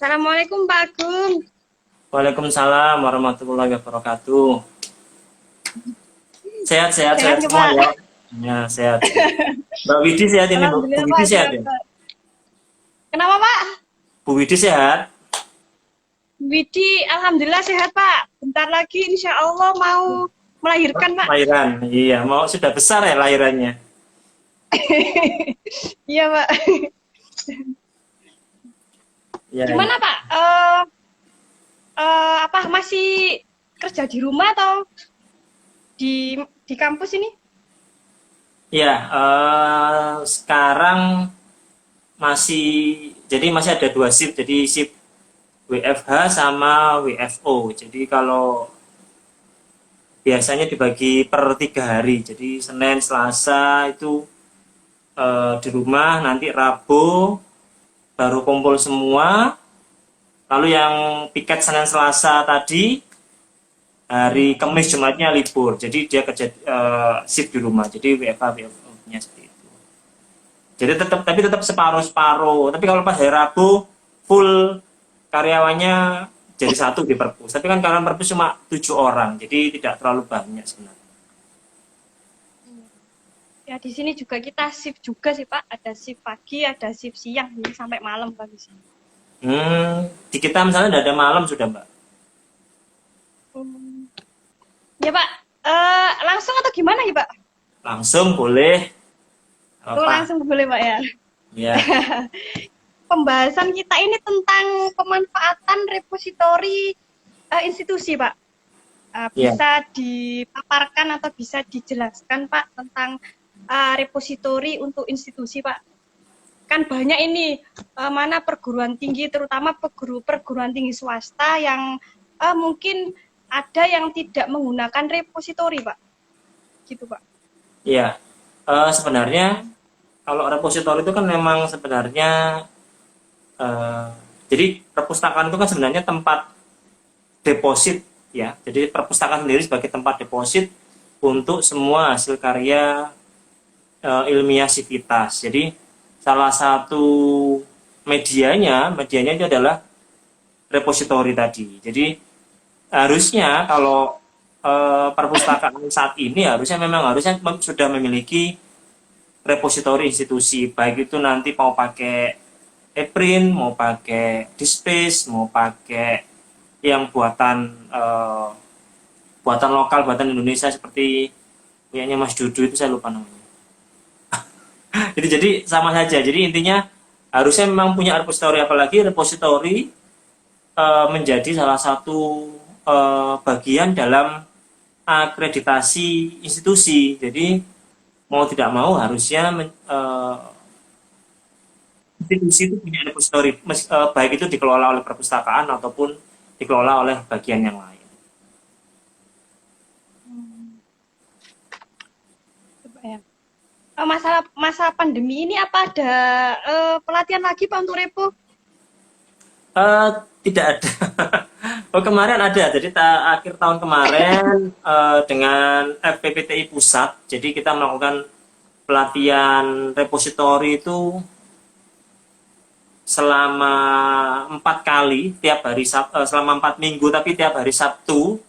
Assalamualaikum Pak Agung. Waalaikumsalam warahmatullahi wabarakatuh. Sehat Sehat nggak semua Pak? ya. Ya, sehat. Mbak Widi sehat ini, Bu Alhamdulillah Pak, Widi sehat sehat ya? Pak. Kenapa Pak? Bu Widi sehat? Widi, Alhamdulillah sehat Pak. Bentar lagi insya Allah mau melahirkan Pak. Lahiran. Iya, mau sudah besar ya lahirannya. Iya Pak. Iya, iya. Gimana Pak? Apa masih kerja di rumah atau di kampus ini? Iya, sekarang masih masih ada dua shift. Jadi shift WFH sama WFO. Jadi kalau biasanya dibagi per 3 hari. Jadi Senin, Selasa itu di rumah, nanti Rabu baru kumpul semua. Lalu yang piket Senin Selasa tadi hari Kamis Jumatnya libur. Jadi dia kerja shift di rumah. Jadi WFH WFO-nya seperti itu. Jadi tetap separuh-separuh. Tapi kalau pas hari Rabu full karyawannya jadi satu di perpus. Tapi kan karyawan perpus cuma 7 orang. Jadi tidak terlalu banyak sebenarnya. Ya di sini juga kita shift juga sih Pak. Ada shift pagi, ada shift siang, jadi sampai malam Pak di sini. Di kita misalnya tidak ada malam sudah Mbak. Hmm. Ya Pak, langsung atau gimana ya Pak? Langsung boleh. Oh, Apa? langsung boleh Pak ya. Ya. Pembahasan kita ini tentang pemanfaatan repositori institusi, Pak. Ya. Bisa dipaparkan atau bisa dijelaskan, Pak, tentang repositori untuk institusi, Pak. Kan banyak ini mana perguruan tinggi, terutama perguruan tinggi swasta yang mungkin ada yang tidak menggunakan repositori, Pak. Gitu, Pak. Iya. Sebenarnya kalau repositori itu kan memang sebenarnya jadi perpustakaan itu kan sebenarnya tempat deposit ya. Jadi perpustakaan sendiri sebagai tempat deposit untuk semua hasil karya ilmiah sivitas. Jadi salah satu medianya itu adalah repositori tadi. Jadi harusnya kalau perpustakaan saat ini harusnya sudah memiliki repositori institusi, baik itu nanti mau pakai ePrint, mau pakai Dispace, mau pakai yang buatan lokal, buatan Indonesia seperti punyanya Mas Dudu itu saya lupa namanya. jadi sama saja. Jadi intinya harusnya memang punya repositori, apalagi repositori menjadi salah satu bagian dalam akreditasi institusi. Jadi mau tidak mau harusnya institusi itu punya repository, baik itu dikelola oleh perpustakaan ataupun dikelola oleh bagian yang lain. Coba ya. Masa pandemi ini apa ada pelatihan lagi Pak untuk repo? Tidak ada. Oh, kemarin ada. Jadi akhir tahun kemarin dengan FPPTI pusat, jadi kita melakukan pelatihan repositori itu selama 4 kali tiap hari selama 4 minggu, tapi tiap hari Sabtu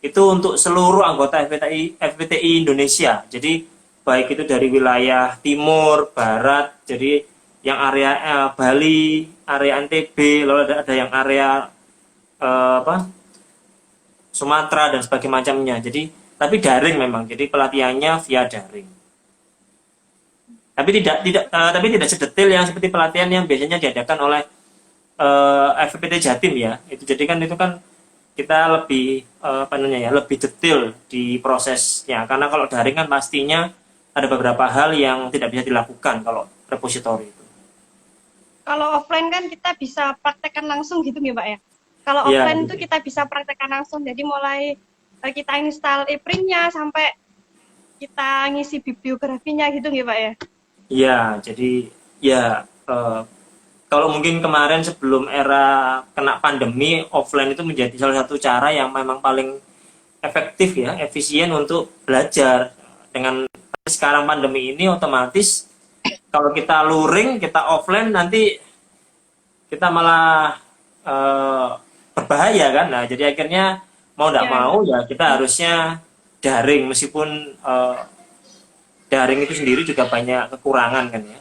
itu untuk seluruh anggota FPTI Indonesia. Jadi baik itu dari wilayah timur, barat, jadi yang area Bali, area NTB, lalu ada yang area Sumatera dan sebagainya macamnya. Jadi tapi daring memang. Jadi pelatihannya via daring. Tapi tidak sedetail yang seperti pelatihan yang biasanya diadakan oleh FPT Jatim ya. Itu kan kita lebih lebih detail di prosesnya. Karena kalau daring kan pastinya ada beberapa hal yang tidak bisa dilakukan kalau repositori itu. Kalau offline kan kita bisa praktekkan langsung gitu ya Pak ya. Kalau Ya, offline itu kita bisa praktekkan langsung. Jadi mulai kita install e-printnya sampai kita ngisi bibliografinya gitu ya Pak ya. iya, jadi ya kalau mungkin kemarin sebelum era kena pandemi, offline itu menjadi salah satu cara yang memang paling efektif ya, efisien untuk belajar. Dengan sekarang pandemi ini otomatis kalau kita luring, kita offline nanti kita malah eh, berbahaya kan. Nah, jadi akhirnya mau tidak Ya, mau ya kita harusnya daring, meskipun daring itu sendiri juga banyak kekurangan kan ya.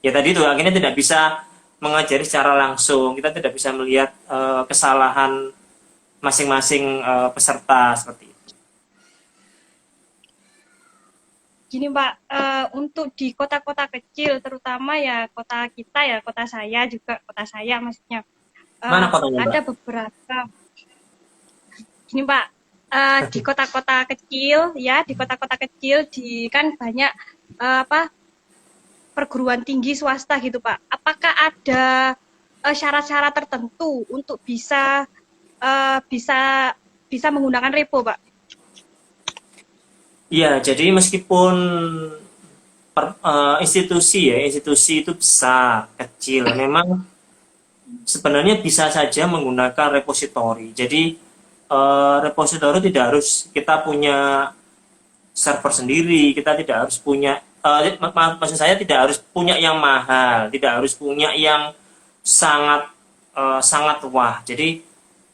Ya tadi itu akhirnya tidak bisa mengajari secara langsung, kita tidak bisa melihat kesalahan masing-masing peserta seperti itu. gini Pak, untuk di kota-kota kecil, terutama ya kota kita ya, kota saya juga, kota saya maksudnya, Mana kotanya, Mbak? ada beberapa, gini Pak, di kota-kota kecil ya, di kota-kota kecil di kan banyak apa perguruan tinggi swasta gitu Pak. Apakah ada syarat-syarat tertentu untuk bisa eh, bisa bisa menggunakan repo Pak? Iya, jadi meskipun institusi ya, institusi itu besar, kecil, memang sebenarnya bisa saja menggunakan repositori. Jadi repositori tidak harus kita punya server sendiri, kita tidak harus punya maksud saya tidak harus punya yang mahal, tidak harus punya yang sangat sangat wah. Jadi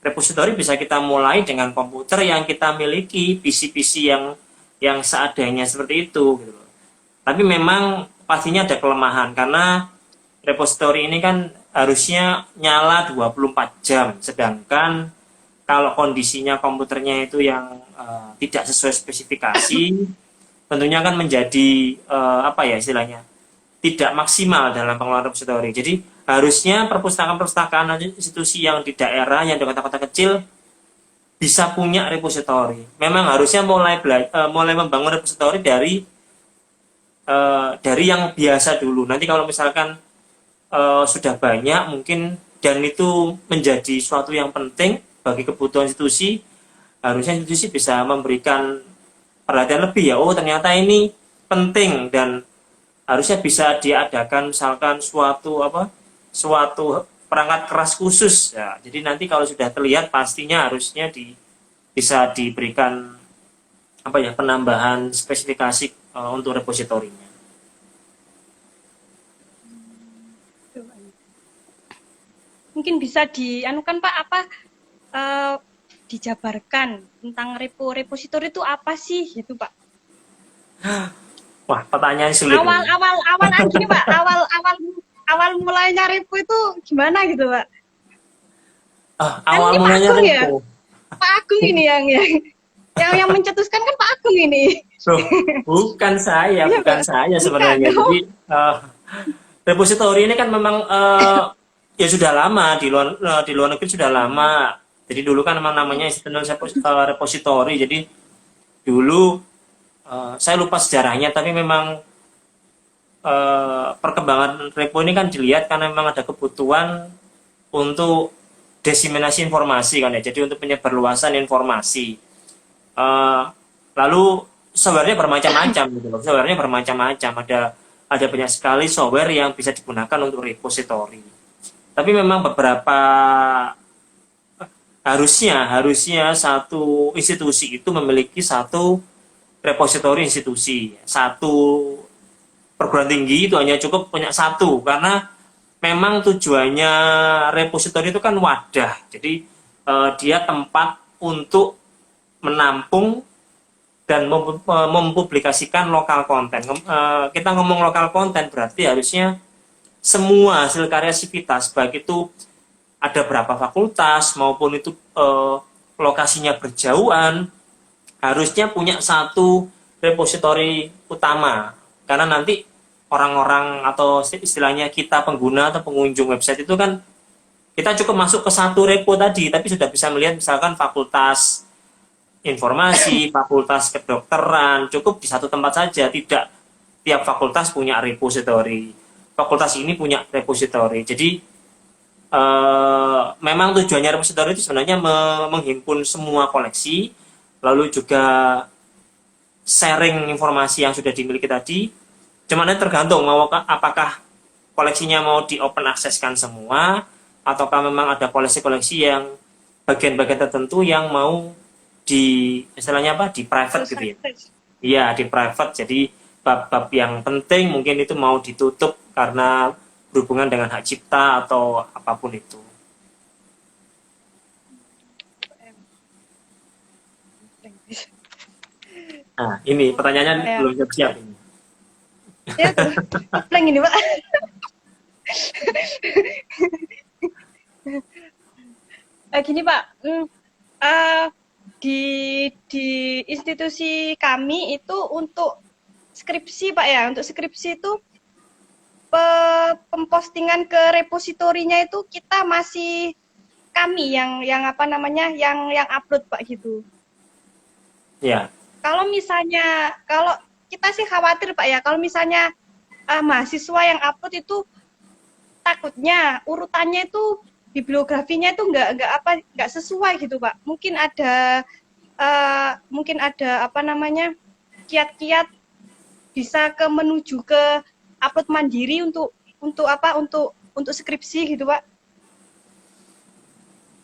repositori bisa kita mulai dengan komputer yang kita miliki, PC-PC yang seadanya seperti itu gitu. Tapi memang pastinya ada kelemahan karena repositori ini kan harusnya nyala 24 jam, sedangkan kalau kondisinya komputernya itu yang tidak sesuai spesifikasi, tentunya kan menjadi apa ya istilahnya, tidak maksimal dalam pengelolaan repositori. Jadi harusnya perpustakaan-perpustakaan institusi yang di daerah, yang di kota-kota kecil bisa punya repositori. Memang harusnya mulai membangun repositori dari yang biasa dulu. Nanti kalau misalkan sudah banyak mungkin dan itu menjadi suatu yang penting bagi kebutuhan institusi, harusnya institusi bisa memberikan perhatian lebih ya. Oh ternyata ini penting dan harusnya bisa diadakan misalkan suatu perangkat keras khusus ya. Jadi nanti kalau sudah terlihat pastinya harusnya bisa diberikan apa ya penambahan spesifikasi untuk repositorinya. Mungkin bisa dianukan Pak apa eh, dijabarkan tentang repositori itu apa sih gitu Pak? Wah, pertanyaan sulit Awal ini. awal awal gini Pak, awal awal awal mulainya repo itu gimana gitu Pak? Kan Awal ini Pak mulanya Agung ya, repo. Pak Agung ini yang mencetuskan kan Pak Agung ini. Loh, bukan saya, Iya bukan Pak, saya bukan sebenarnya. dong. Jadi repositori ini kan memang ya sudah lama di luar negeri sudah lama. Jadi dulu kan memang namanya Institutional Repository. Jadi dulu saya lupa sejarahnya, tapi memang perkembangan repo ini kan dilihat karena memang ada kebutuhan untuk diseminasi informasi kan ya. Jadi untuk penyebarluasan informasi. Eh, Lalu softwarenya bermacam-macam gitu loh. Softwarenya bermacam-macam. Ada banyak sekali software yang bisa digunakan untuk repository. Tapi memang beberapa harusnya satu institusi itu memiliki satu repositori institusi. Satu perguruan tinggi itu hanya cukup punya satu karena memang tujuannya repositori itu kan wadah. Jadi dia tempat untuk menampung dan mempublikasikan lokal konten. Kita ngomong lokal konten berarti harusnya semua hasil karya sivitas, baik itu ada berapa fakultas maupun itu lokasinya berjauhan, harusnya punya satu repositori utama. Karena nanti orang-orang atau istilahnya kita pengguna atau pengunjung website itu kan kita cukup masuk ke satu repo tadi, tapi sudah bisa melihat misalkan fakultas informasi, fakultas kedokteran, cukup di satu tempat saja, tidak tiap fakultas punya repositori. Fakultas ini punya repositori. Jadi memang tujuannya repositori itu sebenarnya menghimpun semua koleksi, lalu juga sharing informasi yang sudah dimiliki tadi. Cuman tergantung mau apakah koleksinya mau di open access-kan semua, ataukah memang ada koleksi-koleksi yang bagian-bagian tertentu yang mau di istilahnya apa di private gitu ya. Iya, di private. Jadi bab-bab yang penting mungkin itu mau ditutup karena berhubungan dengan hak cipta atau apapun itu. Nah, ini pertanyaannya Pak ya. belum siap ini. Ya tuh, blank ini Pak. Gini Pak, eh, di di institusi kami itu untuk skripsi Pak ya, untuk skripsi itu pempostingan ke repositorinya itu kita masih kami yang apa namanya yang upload Pak gitu. Ya, Kalau misalnya kalau kita sih khawatir Pak ya, kalau misalnya mahasiswa yang upload itu takutnya urutannya itu bibliografinya itu nggak sesuai gitu Pak. Mungkin ada apa namanya kiat-kiat bisa menuju ke upload mandiri untuk apa untuk skripsi gitu Pak.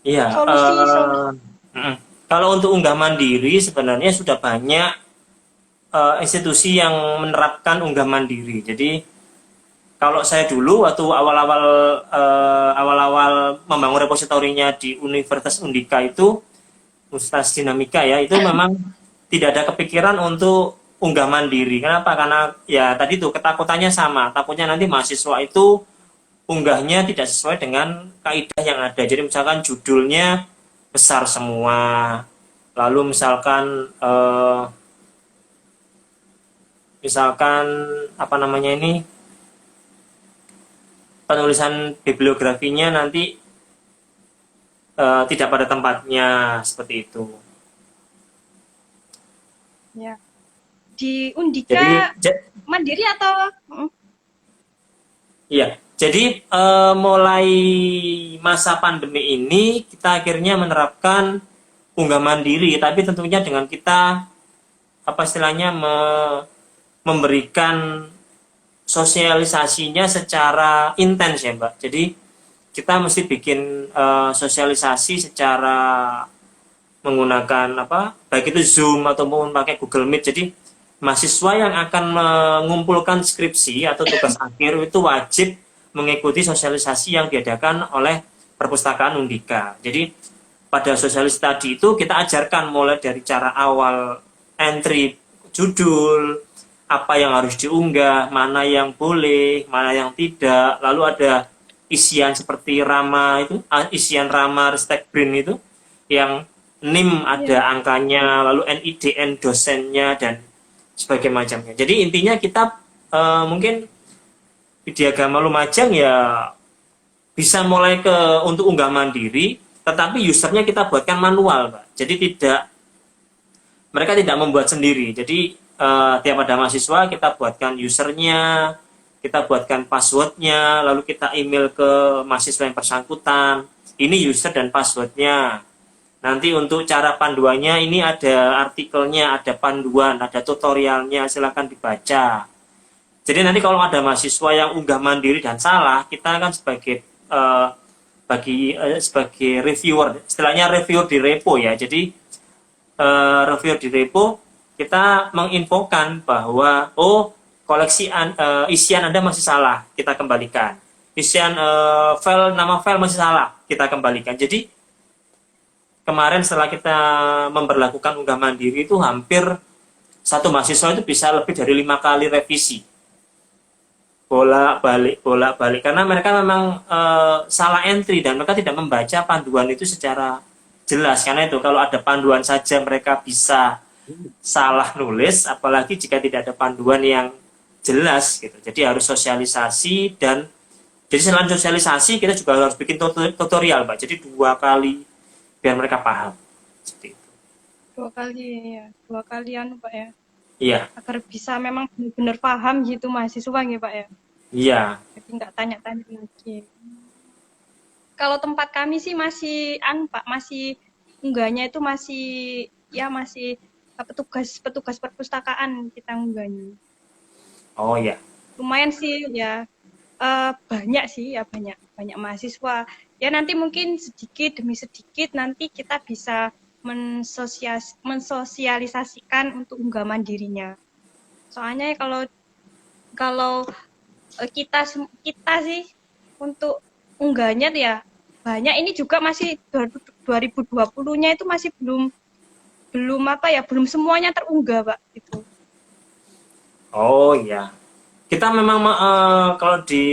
iya. Solusi. Mm. Kalau untuk unggah mandiri sebenarnya sudah banyak institusi yang menerapkan unggah mandiri. Jadi kalau saya dulu waktu awal-awal membangun repositorinya di Universitas Undika itu, Universitas Dinamika ya, itu memang tidak ada kepikiran untuk unggah mandiri. Kenapa? Karena ya tadi tuh ketakutannya sama, takutnya nanti mahasiswa itu unggahnya tidak sesuai dengan kaidah yang ada. Jadi misalkan judulnya besar semua, lalu misalkan apa namanya ini, penulisan bibliografinya nanti tidak pada tempatnya seperti itu. Ya. Di Jadi Undika mandiri atau iya, jadi mulai masa pandemi ini kita akhirnya menerapkan unggah mandiri, tapi tentunya dengan kita apa istilahnya memberikan sosialisasinya secara intens ya Mbak. Jadi kita mesti bikin sosialisasi secara menggunakan apa, baik itu Zoom ataupun pakai Google Meet. Jadi mahasiswa yang akan mengumpulkan skripsi atau tugas akhir itu wajib mengikuti sosialisasi yang diadakan oleh perpustakaan Undika. Jadi pada sosialisasi tadi itu kita ajarkan mulai dari cara awal entry judul, apa yang harus diunggah, mana yang boleh, mana yang tidak, lalu ada isian seperti Rama itu, isian Rama Ristek Brin itu, yang NIM ya, ada angkanya, lalu NIDN dosennya, dan sebagainya macamnya. Jadi intinya kita mungkin di agama Lumajang ya bisa mulai untuk unggah mandiri, tetapi usernya kita buatkan manual, Pak. Jadi mereka tidak membuat sendiri. Jadi tiap ada mahasiswa kita buatkan usernya, kita buatkan passwordnya, lalu kita email ke mahasiswa yang bersangkutan. Ini user dan passwordnya. Nanti untuk cara panduannya ini ada artikelnya, ada panduan, ada tutorialnya, silakan dibaca. Jadi nanti kalau ada mahasiswa yang unggah mandiri dan salah, kita kan sebagai reviewer, istilahnya reviewer di repo ya. Jadi reviewer di repo kita menginfokan bahwa isian Anda masih salah, kita kembalikan. Isian nama file masih salah, kita kembalikan. Jadi kemarin setelah kita memberlakukan unggah mandiri itu hampir satu mahasiswa itu bisa lebih dari 5 kali revisi, bolak balik karena mereka memang salah entry dan mereka tidak membaca panduan itu secara jelas. Karena itu kalau ada panduan saja mereka bisa salah nulis, apalagi jika tidak ada panduan yang jelas gitu. Jadi harus sosialisasi, dan jadi selain sosialisasi kita juga harus bikin tutorial Pak, jadi 2 kali biar mereka paham seperti itu. 2 kali ya, 2 kali Pak ya. Iya. Agar bisa memang benar-benar paham gitu mahasiswa ya Pak ya. Iya. Jadi nggak tanya-tanya lagi. Kalau tempat kami sih masih Pak, masih unggahnya itu masih petugas perpustakaan kita unggahnya. Oh ya. Lumayan sih ya. Banyak sih ya, banyak mahasiswa. Ya nanti mungkin sedikit demi sedikit nanti kita bisa mensosialisasikan untuk unggah mandirinya. Soalnya kalau kita sih untuk unggahnya ya banyak, ini juga masih 2020-nya itu masih belum apa ya, belum semuanya terunggah, Pak. Itu. Oh iya. Kita memang kalau di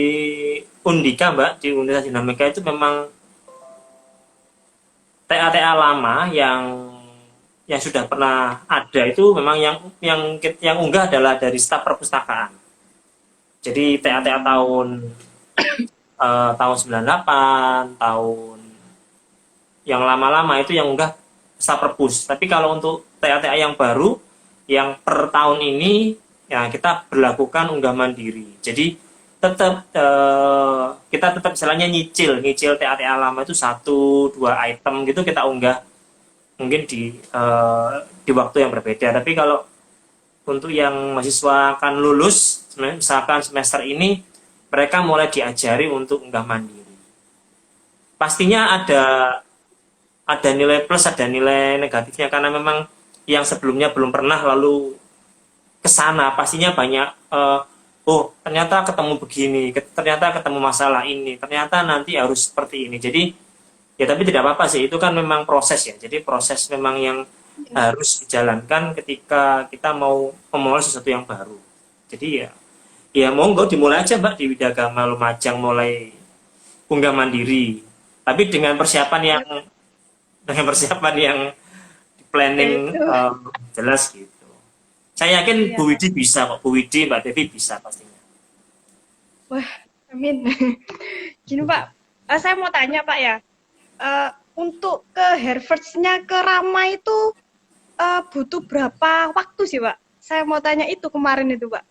Undika, Mbak, di Universitas Dinamika itu memang TA-TA lama yang sudah pernah ada itu memang yang unggah adalah dari staf perpustakaan. Jadi TA-TA tahun 98, tahun yang lama-lama itu yang unggah staf perpus. Tapi kalau untuk TA-TA yang baru yang per tahun ini ya kita berlakukan unggah mandiri. Jadi tetap kita tetap misalnya nyicil TA-TA lama itu 1-2 item gitu kita unggah mungkin di waktu yang berbeda. Tapi kalau untuk yang mahasiswa akan lulus misalkan semester ini mereka mulai diajari untuk unggah mandiri. Pastinya ada nilai plus, ada nilai negatifnya karena memang yang sebelumnya belum pernah lalu ke sana pastinya banyak oh ternyata ketemu begini, ternyata ketemu masalah ini, ternyata nanti harus seperti ini. Jadi ya tapi tidak apa-apa sih, itu kan memang proses ya. Jadi proses memang yang harus dijalankan ketika kita mau memulai sesuatu yang baru. Jadi ya monggo dimulai aja Mbak di Widagama Lumajang mulai unggah mandiri. Tapi dengan persiapan yang planning jelas gitu. Saya yakin Bu Widi bisa kok, Bu Widi, Mbak Devi bisa pastinya. Wah, amin. Gini Pak, saya mau tanya Pak ya, untuk ke Harvard-nya ke Rama itu butuh berapa waktu sih Pak? Saya mau tanya itu kemarin itu Pak.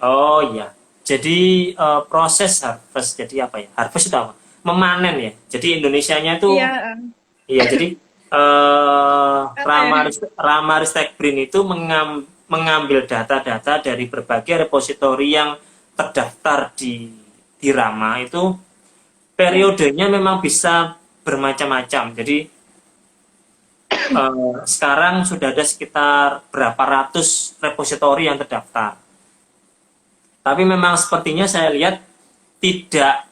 Oh iya, jadi proses harvest, jadi apa ya? Harvest itu apa? Memanen ya. Jadi Indonesianya itu, iya jadi Rama Ristek Brin itu mengambil data-data dari berbagai repositori yang terdaftar di Rama itu periodenya memang bisa bermacam-macam. Jadi sekarang sudah ada sekitar berapa ratus repositori yang terdaftar. Tapi memang sepertinya saya lihat tidak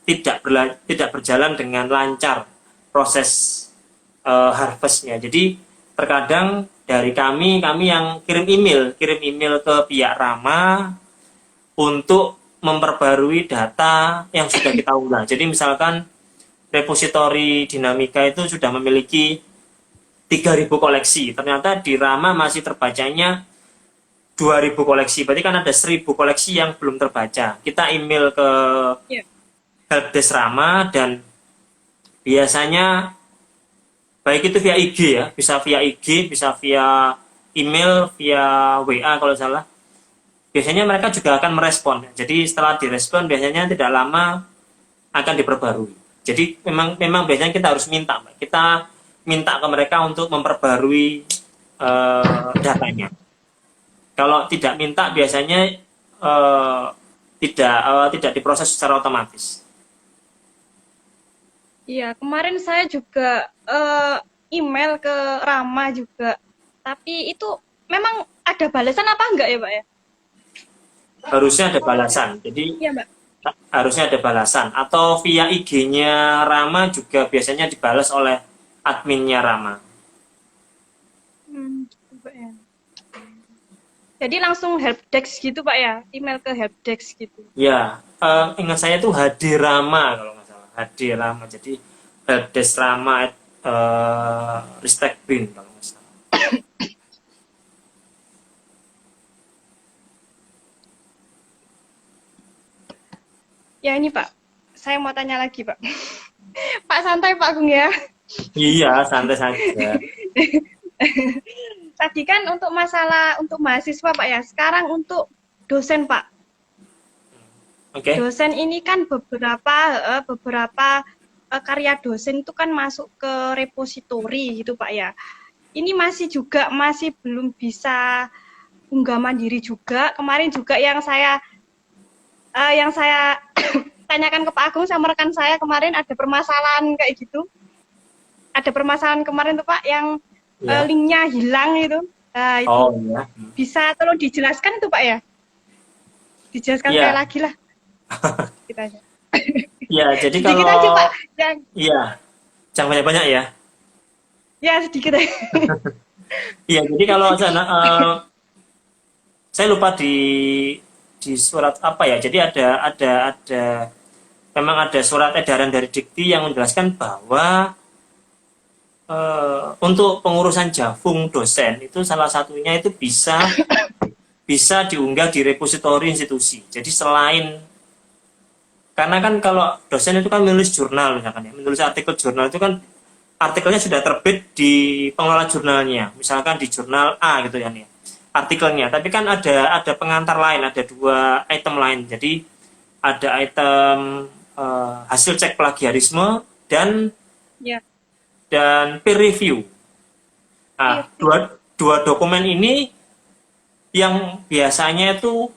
tidak berjalan dengan lancar proses harvestnya. Jadi terkadang dari kami yang kirim email ke pihak Rama untuk memperbarui data yang sudah kita unggah. Jadi misalkan repositori Dinamika itu sudah memiliki 3.000 koleksi. Ternyata di Rama masih terbacanya 2.000 koleksi. Berarti kan ada 1.000 koleksi yang belum terbaca. Kita email ke Helpdesk Rama dan biasanya baik itu via IG ya, bisa via IG, bisa via email, via WA kalau salah. Biasanya mereka juga akan merespon. Jadi setelah direspon biasanya tidak lama akan diperbarui. Jadi memang biasanya kita harus minta, kita minta ke mereka untuk memperbarui datanya. Kalau tidak minta biasanya tidak diproses secara otomatis. Iya, kemarin saya juga email ke Rama juga. Tapi itu memang ada balasan apa enggak ya, Pak ya? Harusnya ada balasan. Jadi iya, Mbak. Harusnya ada balasan. Atau via IG-nya Rama juga biasanya dibalas oleh adminnya Rama. Gitu, Pak ya. Jadi langsung helpdesk gitu Pak ya, email ke helpdesk gitu. Ya, ingat saya tuh HD Rama kalau nggak salah, HD Rama. Jadi helpdesk Rama Ristek Brin kalau nggak salah. Ya ini Pak, saya mau tanya lagi Pak. Pak santai Pak Agung ya. Iya, santai saja. Tadi kan untuk masalah untuk mahasiswa Pak ya, sekarang untuk dosen Pak. Oke. Dosen ini kan beberapa karya dosen itu kan masuk ke repositori gitu Pak ya. Ini masih belum bisa unggah mandiri juga. Kemarin juga yang saya tanyakan ke Pak Agung sama rekan saya kemarin ada permasalahan kayak gitu. Ada permasalahan kemarin tuh Pak yang linknya hilang itu. Nah, itu iya. bisa tolong dijelaskan itu Pak ya? Dijelaskan sekali lagi lah. Ya, jadi kalau aja, Pak. Iya. Jangan banyak-banyak ya. Ya sedikit aja. Iya, jadi kalau saya lupa di surat apa ya. Jadi ada memang ada surat edaran dari Dikti yang menjelaskan bahwa untuk pengurusan Javung dosen itu salah satunya itu bisa diunggah di repositori institusi. Jadi selain karena kan kalau dosen itu kan menulis jurnal misalkan ya, menulis artikel jurnal itu kan artikelnya sudah terbit di pengelola jurnalnya, misalkan di jurnal A gitu ya nih artikelnya. Tapi kan ada pengantar lain, ada dua item lain. Jadi ada item hasil cek plagiarisme dan Ya. peer review. Nah, Iya. dua dokumen ini yang biasanya itu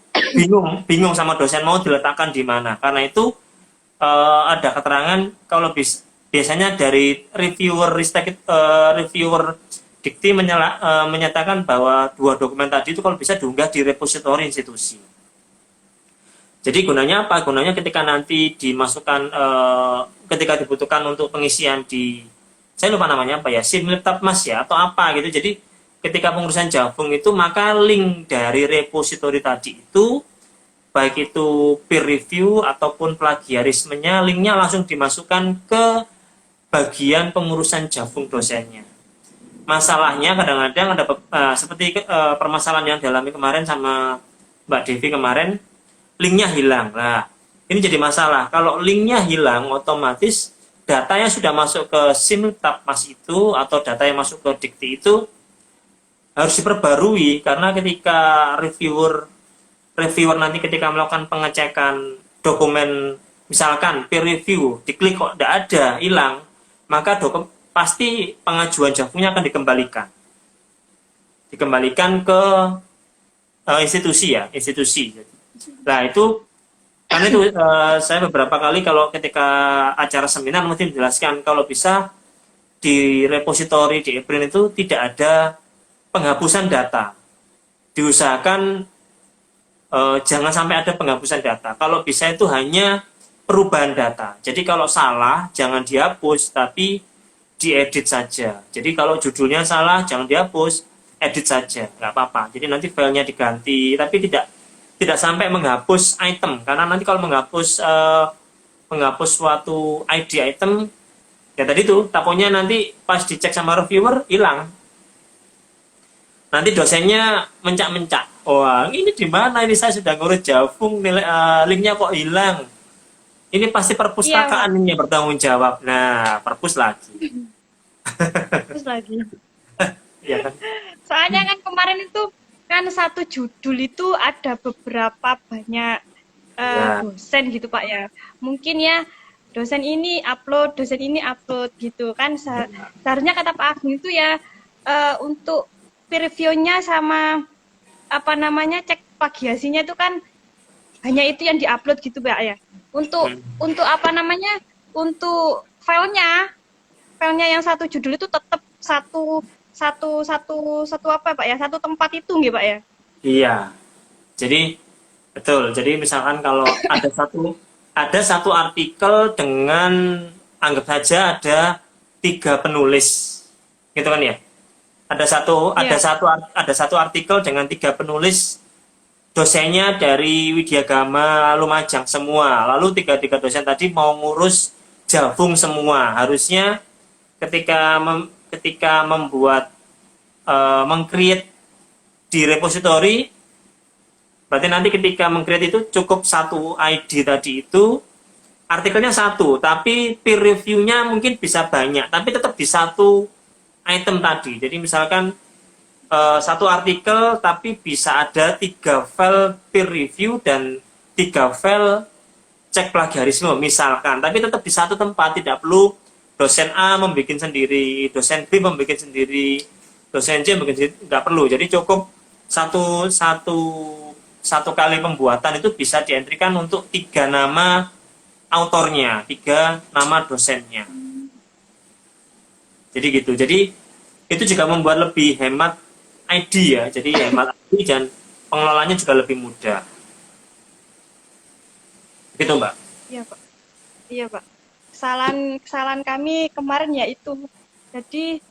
bingung sama dosen mau diletakkan di mana. Karena itu ada keterangan kalau biasanya dari reviewer Dikti menyatakan bahwa dua dokumen tadi itu kalau bisa diunggah di repositori institusi. Jadi gunanya apa? Gunanya ketika nanti dimasukkan ketika dibutuhkan untuk pengisian di saya lupa namanya apa ya, Simliptapmas ya atau apa gitu. Jadi ketika pengurusan Javung itu maka link dari repositori tadi itu baik itu peer review ataupun plagiarismenya linknya langsung dimasukkan ke bagian pengurusan Javung dosennya. Masalahnya kadang-kadang ada seperti permasalahan yang dialami kemarin sama Mbak Devi kemarin, linknya hilang. Nah, ini jadi masalah. Kalau linknya hilang, otomatis data yang sudah masuk ke Simliptapmas itu atau data yang masuk ke Dikti itu harus diperbarui karena ketika reviewer nanti ketika melakukan pengecekan dokumen misalkan peer review diklik kok tidak ada, hilang, maka pasti pengajuan Javungnya akan dikembalikan ke institusi ya, institusi. Nah itu karena itu saya beberapa kali kalau ketika acara seminar mesti menjelaskan kalau bisa di repositori di ePrint itu tidak ada penghapusan data. Diusahakan jangan sampai ada penghapusan data. Kalau bisa itu hanya perubahan data. Jadi kalau salah jangan dihapus tapi diedit saja. Jadi kalau judulnya salah jangan dihapus, edit saja, nggak apa-apa. Jadi nanti filenya diganti, tapi tidak sampai menghapus item karena nanti kalau menghapus suatu ID item ya tadi tuh taponya nanti pas dicek sama reviewer hilang. Nanti dosennya mencak-mencak. Wah, ini di mana ini saya sudah ngurus Javung linknya kok hilang. Ini pasti perpustakaan ini yang bertanggung jawab. Nah, perpus lagi. Terus lagi. Ya kan? Soalnya kan kemarin itu kan satu judul itu ada beberapa banyak dosen gitu Pak ya. Mungkin ya dosen ini upload gitu kan. Seharusnya kata Pak Agung itu ya untuk peer review-nya sama apa namanya cek plagiasinya itu kan hanya itu yang diupload gitu Pak ya. Untuk apa namanya? Untuk filenya yang satu judul itu tetap satu apa Pak ya? Satu tempat itu nggih Pak ya? Iya. Jadi betul. Jadi misalkan kalau ada satu artikel dengan anggap saja ada 3 penulis. Gitu kan ya? Ada satu artikel dengan 3 penulis, dosennya dari Widyagama, Lumajang semua. Lalu tiga dosen tadi mau ngurus Javung semua. Harusnya ketika membuat meng-create di repositori, berarti nanti ketika meng-create itu cukup satu ID tadi itu artikelnya satu, tapi peer review-nya mungkin bisa banyak, tapi tetap di satu item tadi. Jadi misalkan satu artikel tapi bisa ada 3 file peer review dan 3 file cek plagiarisme misalkan, tapi tetap di satu tempat, tidak perlu dosen A membuat sendiri, dosen B membuat sendiri, dosen C membuat sendiri, nggak perlu. Jadi cukup satu kali pembuatan itu bisa dientrikan untuk 3 nama autornya, 3 nama dosennya. Jadi gitu. Jadi itu juga membuat lebih hemat ID ya, jadi hemat ID dan pengelolanya juga lebih mudah. Gitu Mbak. Iya Pak. Iya Pak. kesalahan kami kemarin ya itu. Jadi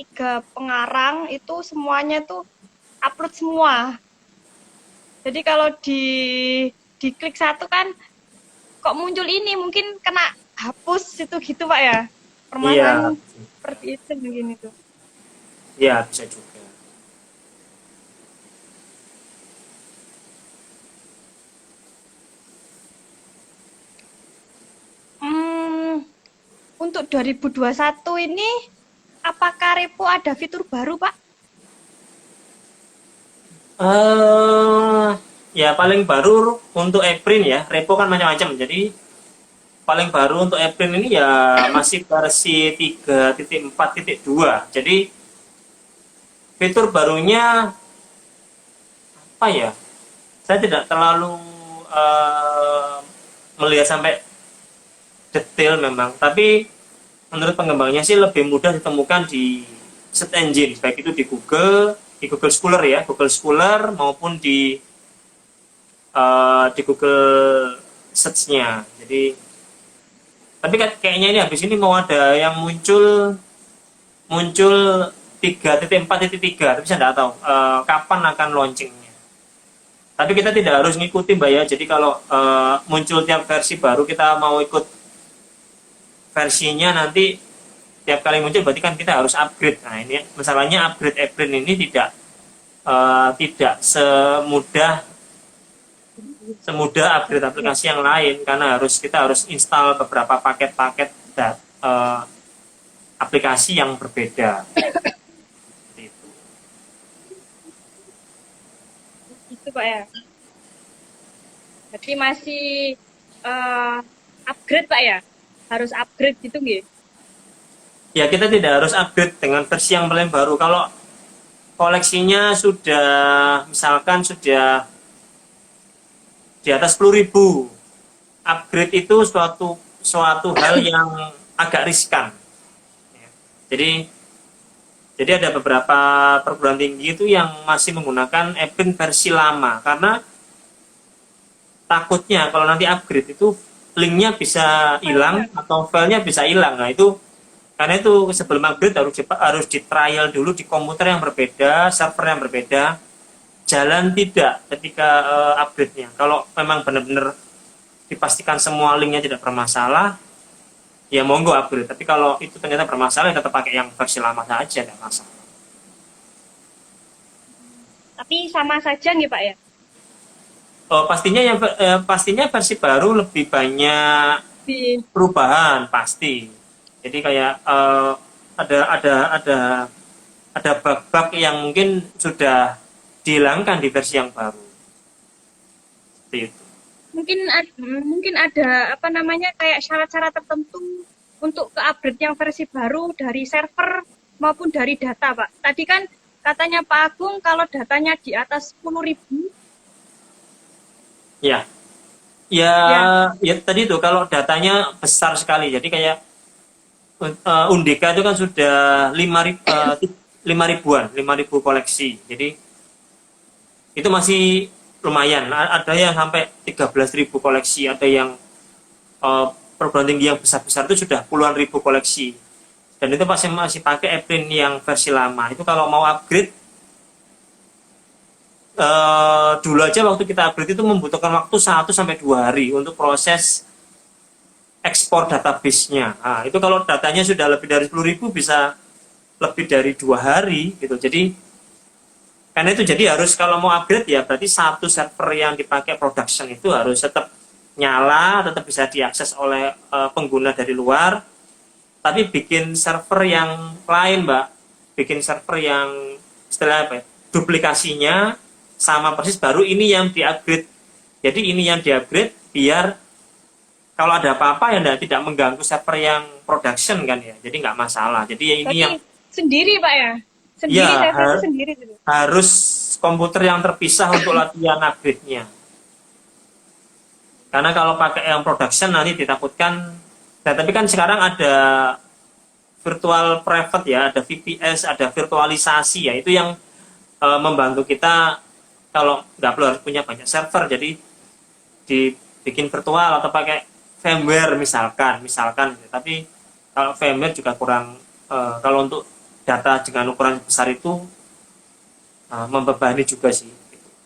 tiga pengarang itu semuanya tuh upload semua. Jadi kalau diklik satu kan kok muncul ini, mungkin kena hapus itu gitu Pak ya. Iya, Permasalahan seperti itu mungkin itu. iya bisa juga. Hmm, untuk 2021 ini apakah Repo ada fitur baru Pak? Ya paling baru untuk April ya, repo kan macam-macam. Jadi paling baru untuk April ini ya masih versi 3.4.2. Jadi fitur barunya apa ya? Saya tidak terlalu eh, melihat sampai detail memang, tapi menurut pengembangnya sih lebih mudah ditemukan di search engine, baik itu di Google Scholar ya, Google Scholar maupun di Google Search-nya. Jadi, tapi kayaknya ini habis ini mau ada yang muncul muncul 3.4.3, tapi saya tidak tahu kapan akan launchingnya. Tapi kita tidak harus ngikutin Mbak ya. Jadi kalau muncul tiap versi baru kita mau ikut versinya, nanti tiap kali muncul berarti kan kita harus upgrade. Nah ini masalahnya, upgrade April ini tidak semudah upgrade aplikasi yang lain, karena kita harus install beberapa paket-paket aplikasi yang berbeda. Seperti itu. Itu Pak ya. Berarti masih upgrade Pak ya? Harus upgrade gitu nggih? Ya kita tidak harus upgrade dengan versi yang paling baru. Kalau koleksinya misalkan sudah di atas 10.000, upgrade itu suatu hal yang agak riskan. Jadi ada beberapa perguruan tinggi itu yang masih menggunakan EPRIN versi lama, karena takutnya kalau nanti upgrade itu linknya bisa hilang atau filenya bisa hilang. Nah itu karena itu sebelum upgrade harus di trial dulu di komputer yang berbeda, server yang berbeda, jalan tidak ketika upgrade-nya. Kalau memang benar-benar dipastikan semua linknya tidak bermasalah, ya monggo upgrade. Tapi kalau itu ternyata bermasalah, ya tetap pakai yang versi lama saja, tidak masalah. Tapi sama saja nih Pak ya? Pastinya versi baru lebih banyak Di perubahan pasti. Jadi kayak ada bug-bug yang mungkin sudah dihilangkan di versi yang baru. Seperti itu. mungkin ada apa namanya kayak syarat-syarat tertentu untuk ke-upgrade yang versi baru dari server maupun dari data, Pak. Tadi kan katanya Pak Agung kalau datanya di atas 10.000, Ya, ya, ya, ya tadi itu kalau datanya besar sekali. Jadi kayak Undeka itu kan sudah 5.000 koleksi. Jadi itu masih lumayan. Ada yang sampai 13.000 koleksi, ada yang perguruan tinggi yang besar-besar itu sudah puluhan ribu koleksi. Dan itu masih pakai EPRIN yang versi lama. Itu kalau mau upgrade, dulu aja waktu kita upgrade itu membutuhkan waktu 1 sampai 2 hari untuk proses ekspor database-nya. Nah, itu kalau datanya sudah lebih dari 10.000 bisa lebih dari 2 hari gitu. Jadi karena itu jadi harus kalau mau upgrade ya berarti satu server yang dipakai production itu harus tetap nyala, tetap bisa diakses oleh pengguna dari luar. Tapi bikin server yang lain, Mbak. Bikin server yang istilah apa ya? Duplikasinya sama persis, baru ini yang di-upgrade. Jadi ini yang di-upgrade biar kalau ada apa-apa ya tidak mengganggu server yang production kan ya. Jadi nggak masalah. Jadi ya ini tapi yang sendiri Pak ya? Sendiri, ya server sendiri gitu. harus komputer yang terpisah untuk latihan upgrade-nya. Karena kalau pakai yang production nanti ditakutkan. Nah, tapi kan sekarang ada virtual private ya, ada VPS, ada virtualisasi ya. Itu yang membantu kita kalau nggak perlu harus punya banyak server. Jadi dibikin virtual atau pakai firmware misalkan gitu. Tapi kalau firmware juga kurang, kalau untuk data dengan ukuran besar itu membebani juga sih.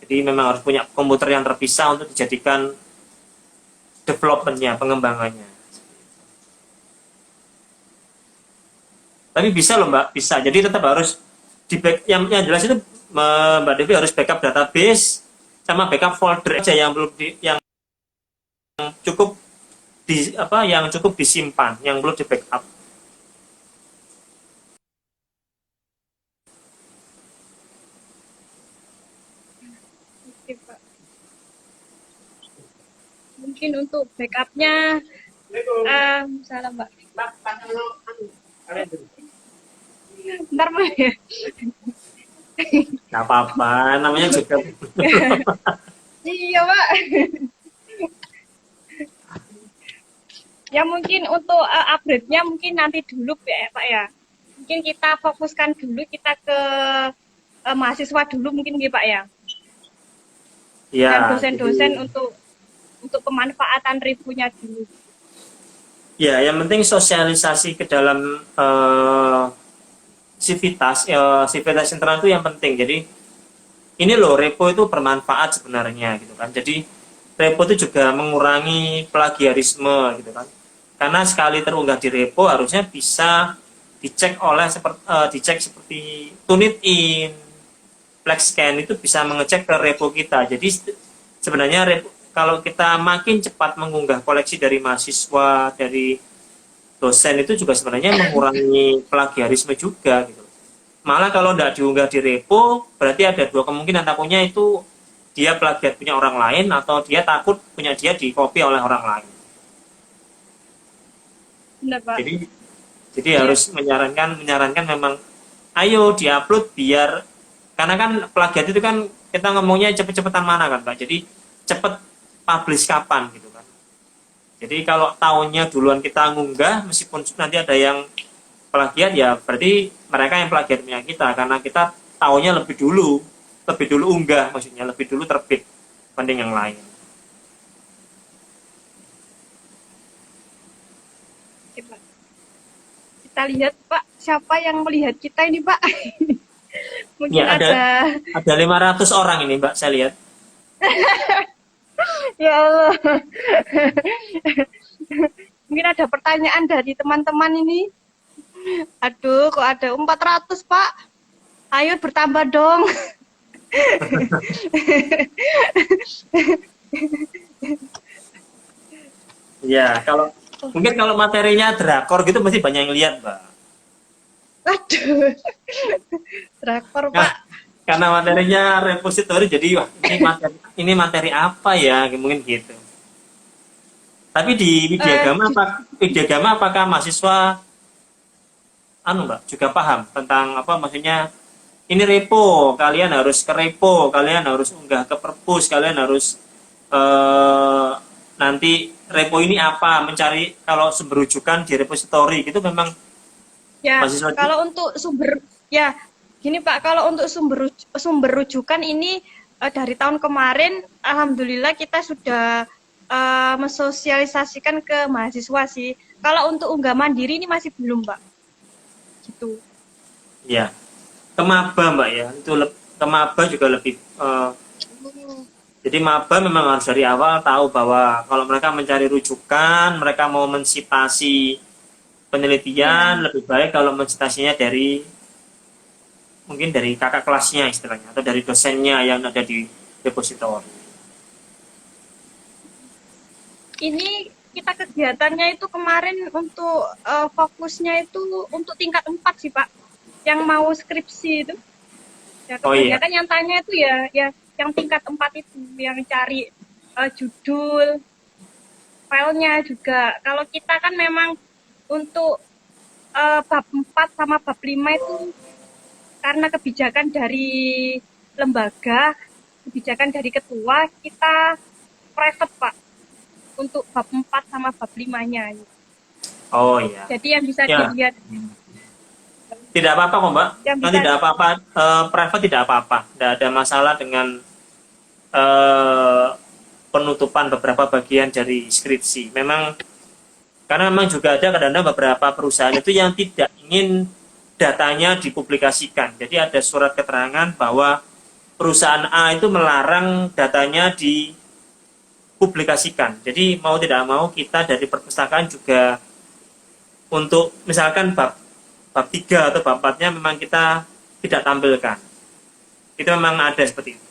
Jadi memang harus punya komputer yang terpisah untuk dijadikan developmentnya, pengembangannya. Tapi bisa loh Mbak, bisa. Jadi tetap harus di yang jelas itu Mbak Devi harus backup database sama backup folder aja yang belum yang cukup yang cukup disimpan, yang belum di backup. Oke, Pak. Mungkin untuk backupnya, salah Mbak. Bentar Mbak ya. Nggak apa-apa, namanya juga. Iya Pak. Ya mungkin untuk upgrade-nya mungkin nanti dulu ya Pak ya. Mungkin kita fokuskan dulu kita ke mahasiswa dulu mungkin gitu Pak ya. Ya, Dan dosen-dosen jadi, untuk pemanfaatan reviewnya dulu. ya yang penting sosialisasi ke dalam sivitas internal itu yang penting. Jadi ini loh repo itu bermanfaat sebenarnya gitu kan. Jadi repo itu juga mengurangi plagiarisme gitu kan. Karena sekali terunggah di repo harusnya bisa dicek seperti Turnitin, FlexScan itu bisa mengecek ke repo kita. Jadi sebenarnya kalau kita makin cepat mengunggah koleksi dari mahasiswa, dari dosen itu juga sebenarnya mengurangi plagiarisme juga gitu. Malah kalau tidak diunggah di repo, berarti ada dua kemungkinan, takutnya itu dia plagiat punya orang lain atau dia takut punya dia di copy oleh orang lain. Benar Pak. Jadi harus menyarankan memang ayo diupload biar, karena kan plagiat itu kan kita ngomongnya cepet-cepetan mana kan Pak. Jadi cepet publish kapan gitu kan. Jadi kalau tahunnya duluan kita ngunggah, meskipun nanti ada yang plagiat ya berarti mereka yang plagiat punya kita, karena kita tahunnya lebih dulu unggah, maksudnya lebih dulu terbit dibanding yang lain. Oke, Pak. Kita lihat Pak, siapa yang melihat kita ini Pak? Mungkin Ya ada 500 orang ini Mbak saya lihat. Ya Allah. Mungkin ada pertanyaan dari teman-teman ini. Aduh, kok ada 400 Pak? Ayo bertambah dong. Ya mungkin kalau materinya drakor gitu masih banyak yang lihat Mbak. Aduh. Drakor Nah, Pak. karena materinya repositori jadi wah ini materi apa ya mungkin gitu. Tapi di Widyagama apakah mahasiswa Mbak juga paham tentang apa maksudnya ini repo, kalian harus ke repo, kalian harus unggah ke perpus, kalian harus nanti repo ini apa, mencari kalau sumber rujukan di repository gitu memang Ya, mahasiswa. kalau untuk gini Pak, kalau untuk sumber rujukan ini dari tahun kemarin, alhamdulillah kita sudah mensosialisasikan ke mahasiswa sih. Kalau untuk unggah mandiri ini masih belum Pak. Gitu. Ya, ke maba Mbak ya, itu ke maba juga lebih jadi maba memang harus dari awal tahu bahwa kalau mereka mencari rujukan, mereka mau mensitasi penelitian, lebih baik kalau mensitasinya mungkin dari kakak kelasnya istilahnya atau dari dosennya yang ada di repositori. Ini kita kegiatannya itu kemarin untuk fokusnya itu untuk tingkat 4 sih Pak. Yang mau skripsi itu. Ya, kebanyakan yang tanya itu ya yang tingkat 4 itu, yang cari judul, filenya juga. Kalau kita kan memang untuk bab 4 sama bab 5 itu karena kebijakan dari lembaga, kebijakan dari ketua, kita private Pak untuk bab 4 sama bab 5-nya. Oh iya. Jadi yang bisa dilihat. Tidak apa-apa kok Mbak. Tidak apa-apa, private tidak apa-apa. Tidak ada masalah dengan penutupan beberapa bagian dari skripsi. Karena memang juga ada kadang-kadang beberapa perusahaan itu yang tidak ingin datanya dipublikasikan. Jadi ada surat keterangan bahwa perusahaan A itu melarang datanya dipublikasikan. Jadi mau tidak mau kita dari perpustakaan juga untuk misalkan bab 3 atau bab 4-nya memang kita tidak tampilkan. Itu memang ada seperti itu.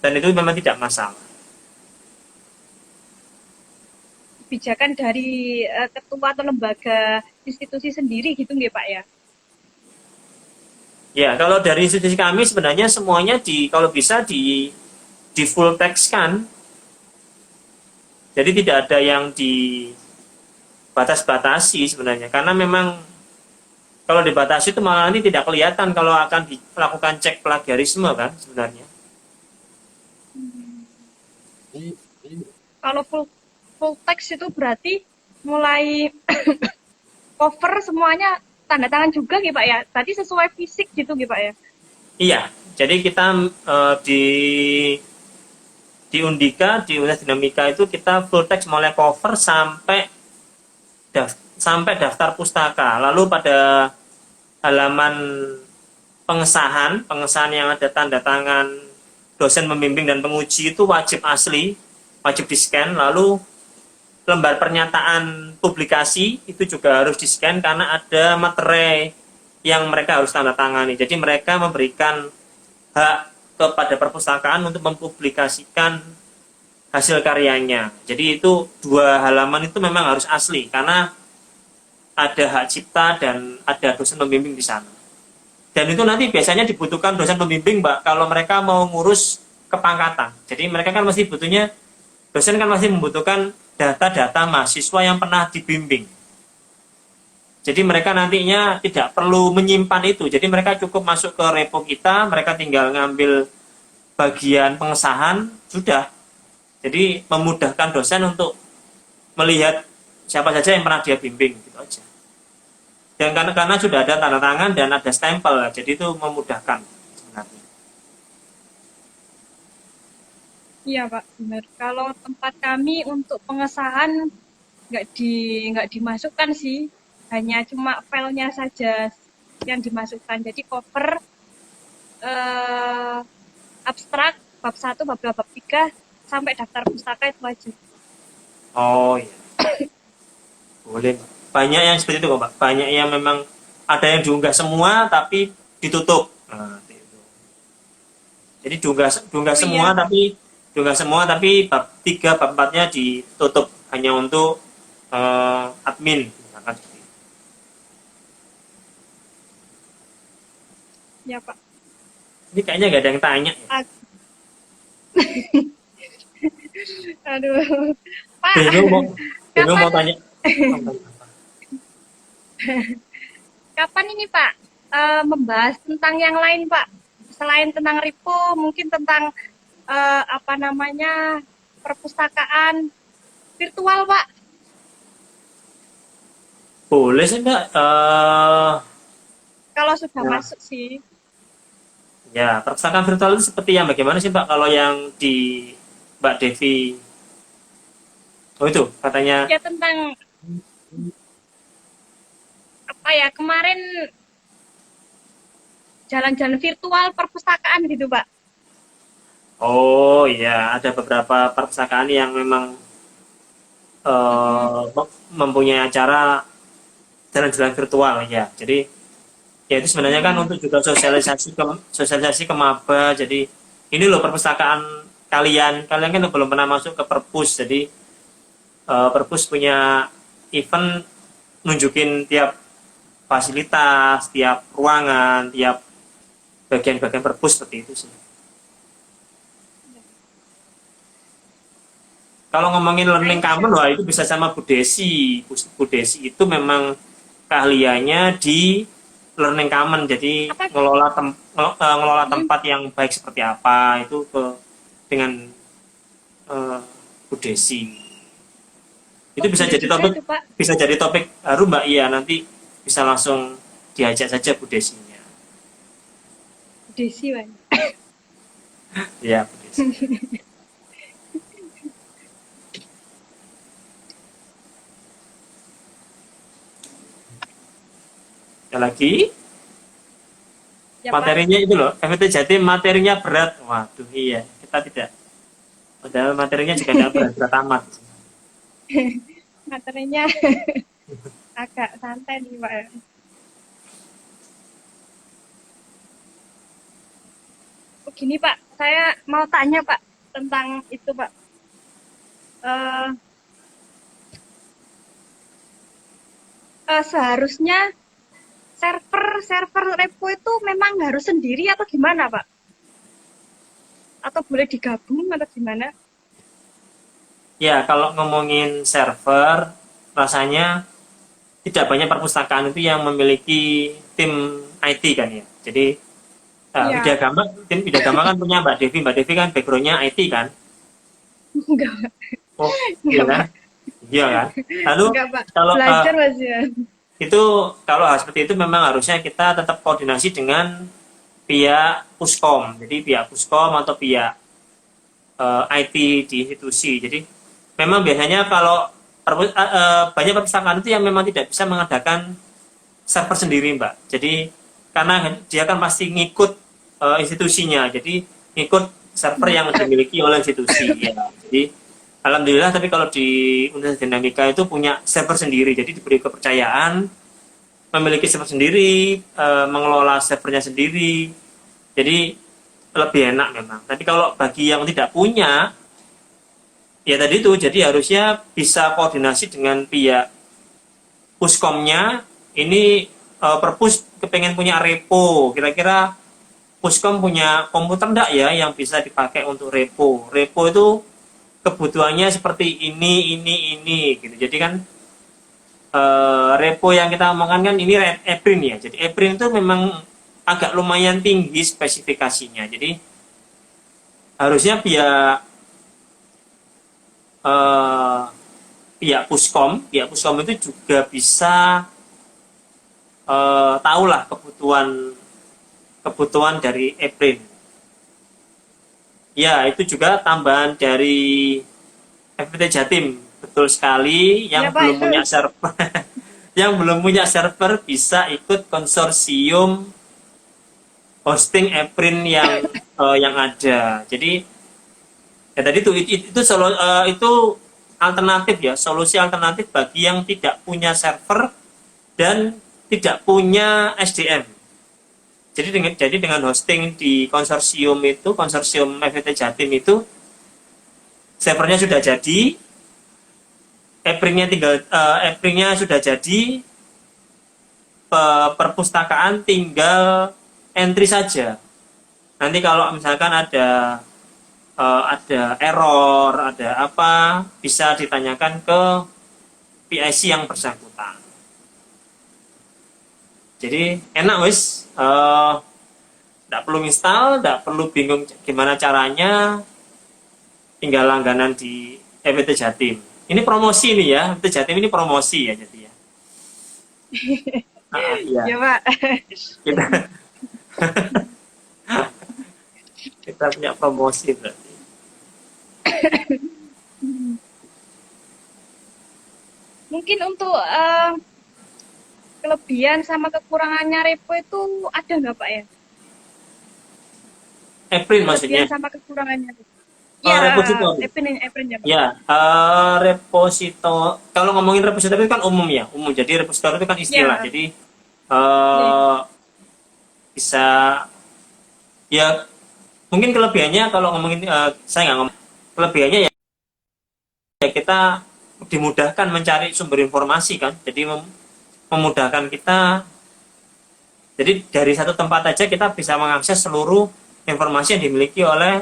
Dan itu memang tidak masalah. Kebijakan dari ketua atau lembaga institusi sendiri gitu nggih Pak ya? Ya, kalau dari institusi kami sebenarnya semuanya kalau bisa di full text kan. Jadi tidak ada yang dibatas-batasi sebenarnya. Karena memang kalau dibatasi itu malah nanti tidak kelihatan kalau akan dilakukan cek plagiarisme kan sebenarnya. Kalau full text itu berarti mulai cover semuanya tanda tangan juga gitu Pak ya? Berarti sesuai fisik gitu gitu Pak ya? Iya, jadi kita di Undika, di Universitas Dinamika itu kita full text mulai cover sampai daftar pustaka. Lalu pada halaman pengesahan yang ada tanda tangan dosen pembimbing dan penguji itu wajib asli, wajib di-scan. Lalu lembar pernyataan publikasi itu juga harus di-scan karena ada materai yang mereka harus tanda tangani. Jadi mereka memberikan hak kepada perpustakaan untuk mempublikasikan hasil karyanya. Jadi itu 2 halaman itu memang harus asli karena ada hak cipta dan ada dosen pembimbing di sana. Dan itu nanti biasanya dibutuhkan dosen pembimbing, Mbak, kalau mereka mau ngurus kepangkatan. Jadi mereka kan masih butuhnya, dosen kan masih membutuhkan data-data mahasiswa yang pernah dibimbing. Jadi mereka nantinya tidak perlu menyimpan itu. Jadi mereka cukup masuk ke repo kita, mereka tinggal ngambil bagian pengesahan, sudah. Jadi memudahkan dosen untuk melihat siapa saja yang pernah dia bimbing, gitu aja. Dan karena sudah ada tanda tangan dan ada stempel, jadi itu memudahkan sebenarnya. Iya Pak, benar. Kalau tempat kami untuk pengesahan nggak dimasukkan sih, hanya cuma filenya saja yang dimasukkan. Jadi cover abstrak bab 1, bab 2, bab 3 sampai daftar pustaka itu aja. Oh iya, boleh. Banyak yang seperti itu kok, Pak. Banyak yang memang ada yang diunggah semua tapi ditutup. Nah, itu. Jadi diunggah Oh iya, semua tapi bab 3, bab 4-nya ditutup hanya untuk admin misalkan seperti itu. ya Pak. Ini kayaknya nggak ada yang tanya ya. Aduh, Pak, Bingung mau kapan tanya. kapan ini Pak membahas tentang yang lain Pak? Selain tentang repo, mungkin tentang apa namanya perpustakaan virtual Pak. Boleh sih, Mbak. Kalau sudah Ya, masuk sih. ya, perpustakaan virtual itu seperti yang bagaimana sih, Mbak? Kalau yang di Mbak Devi, oh itu katanya, Ya tentang apa ya kemarin jalan-jalan virtual perpustakaan gitu Pak. oh ya, ada beberapa perpustakaan yang memang Mm-mm. mempunyai acara jalan-jalan virtual ya. Jadi ya itu sebenarnya kan Mm-mm. untuk juga sosialisasi ke maba. Jadi ini loh perpustakaan kalian kan belum pernah masuk ke perpus. Jadi perpus punya event nunjukin tiap fasilitas, tiap ruangan, tiap bagian-bagian perpus seperti itu sih. Kalau ngomongin learning Kayaknya common, wah itu bisa sama Bu Desi. Bu Desi itu memang keahliannya di learning common. Jadi apa? ngelola Mm, tempat yang baik seperti apa itu dengan eh, Bu Desi. Itu oh boleh juga itu Pak. bisa jadi topik baru Mbak Iya, nanti bisa langsung diajak saja Bu Desinya. Desi Pak. Iya, Bu Desi. lagi Ya, Pak. materinya itu loh, FPT Jatim materinya berat. Waduh, iya, kita tidak. Padahal materinya juga tidak berat-berat amat. Materinya agak santai nih, Pak. Oh, gini, Pak. Saya mau tanya, Pak, tentang itu, Pak. Eh, seharusnya server repo itu memang harus sendiri atau gimana, Pak? Atau boleh digabung atau gimana? Ya, kalau ngomongin server, rasanya tidak banyak perpustakaan itu yang memiliki tim IT kan ya. Jadi Iya, Tim Widagama kan punya Mbak Devi. Mbak Devi kan backgroundnya IT kan. enggak, Oh, iya enggak, kan? Pak. Iya kan? Lalu Enggak, Pak. kalau Belajar masih ya. itu kalau hal seperti itu memang harusnya kita tetap koordinasi dengan pihak Puskom. Jadi pihak Puskom atau pihak IT di institusi. Jadi memang biasanya kalau banyak perpustakaan itu yang memang tidak bisa mengadakan server sendiri, Mbak. Jadi karena dia kan pasti ngikut institusinya. Jadi ngikut server yang dimiliki oleh institusi ya. Jadi alhamdulillah, tapi kalau di Universitas Dinamika itu punya server sendiri. Jadi diberi kepercayaan memiliki server sendiri, mengelola servernya sendiri. Jadi lebih enak memang. Tapi kalau bagi yang tidak punya, ya tadi itu, jadi harusnya bisa koordinasi dengan pihak Puskomnya. Ini perpus kepengen punya repo, kira-kira Puskom punya komputer enggak ya yang bisa dipakai untuk repo. Repo itu kebutuhannya seperti ini gitu. Jadi kan repo yang kita omongkan kan ini Eprin ya. Jadi Eprin itu memang agak lumayan tinggi spesifikasinya. Jadi harusnya eh, pihak Puskom itu juga bisa tahulah kebutuhan dari Eprin. Ya, itu juga tambahan dari FPT Jatim. Betul sekali, Ya, yang Pak, belum itu. punya server yang belum punya server bisa ikut konsorsium hosting Eprin yang ada. Jadi ya tadi itu alternatif ya, solusi alternatif bagi yang tidak punya server dan tidak punya SDM. Jadi dengan hosting di konsorsium FPT Jatim itu servernya sudah jadi, Eprinnya sudah jadi, perpustakaan tinggal entry saja. Nanti kalau misalkan ada error, ada apa, bisa ditanyakan ke PIC yang bersangkutan. Jadi enak wis, tidak perlu install, tidak perlu bingung gimana caranya, tinggal langganan di FPT Jatim. Ini promosi nih ya, FPT Jatim ini promosi ya jadi ya. Iya, Ya, Pak. kita kita punya promosi berarti. Mungkin untuk kelebihan sama kekurangannya repo itu ada nggak, Pak ya? Eprin Kelebihan maksudnya. sama kekurangannya. Ya, Repository. Epin ya, Pak. Ya, reposito. Kalau ngomongin repository itu kan umum ya, umum. Jadi repository itu kan istilah. Ya, Jadi ya. bisa ya, mungkin kelebihannya kalau ngomongin saya nggak ngomong kelebihannya ya kita dimudahkan mencari sumber informasi kan. Jadi memudahkan kita. Jadi dari satu tempat aja kita bisa mengakses seluruh informasi yang dimiliki oleh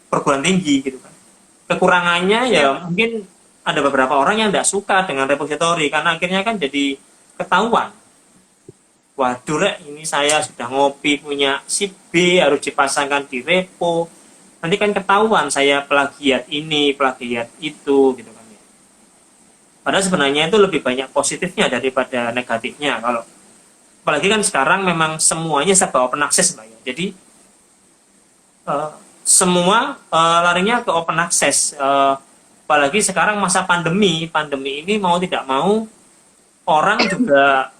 perguruan tinggi gitu kan. Kekurangannya ya mungkin ada beberapa orang yang tidak suka dengan repository karena akhirnya kan jadi ketahuan. Waduh rek, ini saya sudah ngopi punya si B harus dipasangkan di repo. Nanti kan ketahuan saya plagiat ini, plagiat itu gitu kan ya. Padahal sebenarnya itu lebih banyak positifnya daripada negatifnya. Kalau apalagi kan sekarang memang semuanya serba open access, Mbak ya. Jadi semua larinya ke open access. Apalagi sekarang masa pandemi ini mau tidak mau orang juga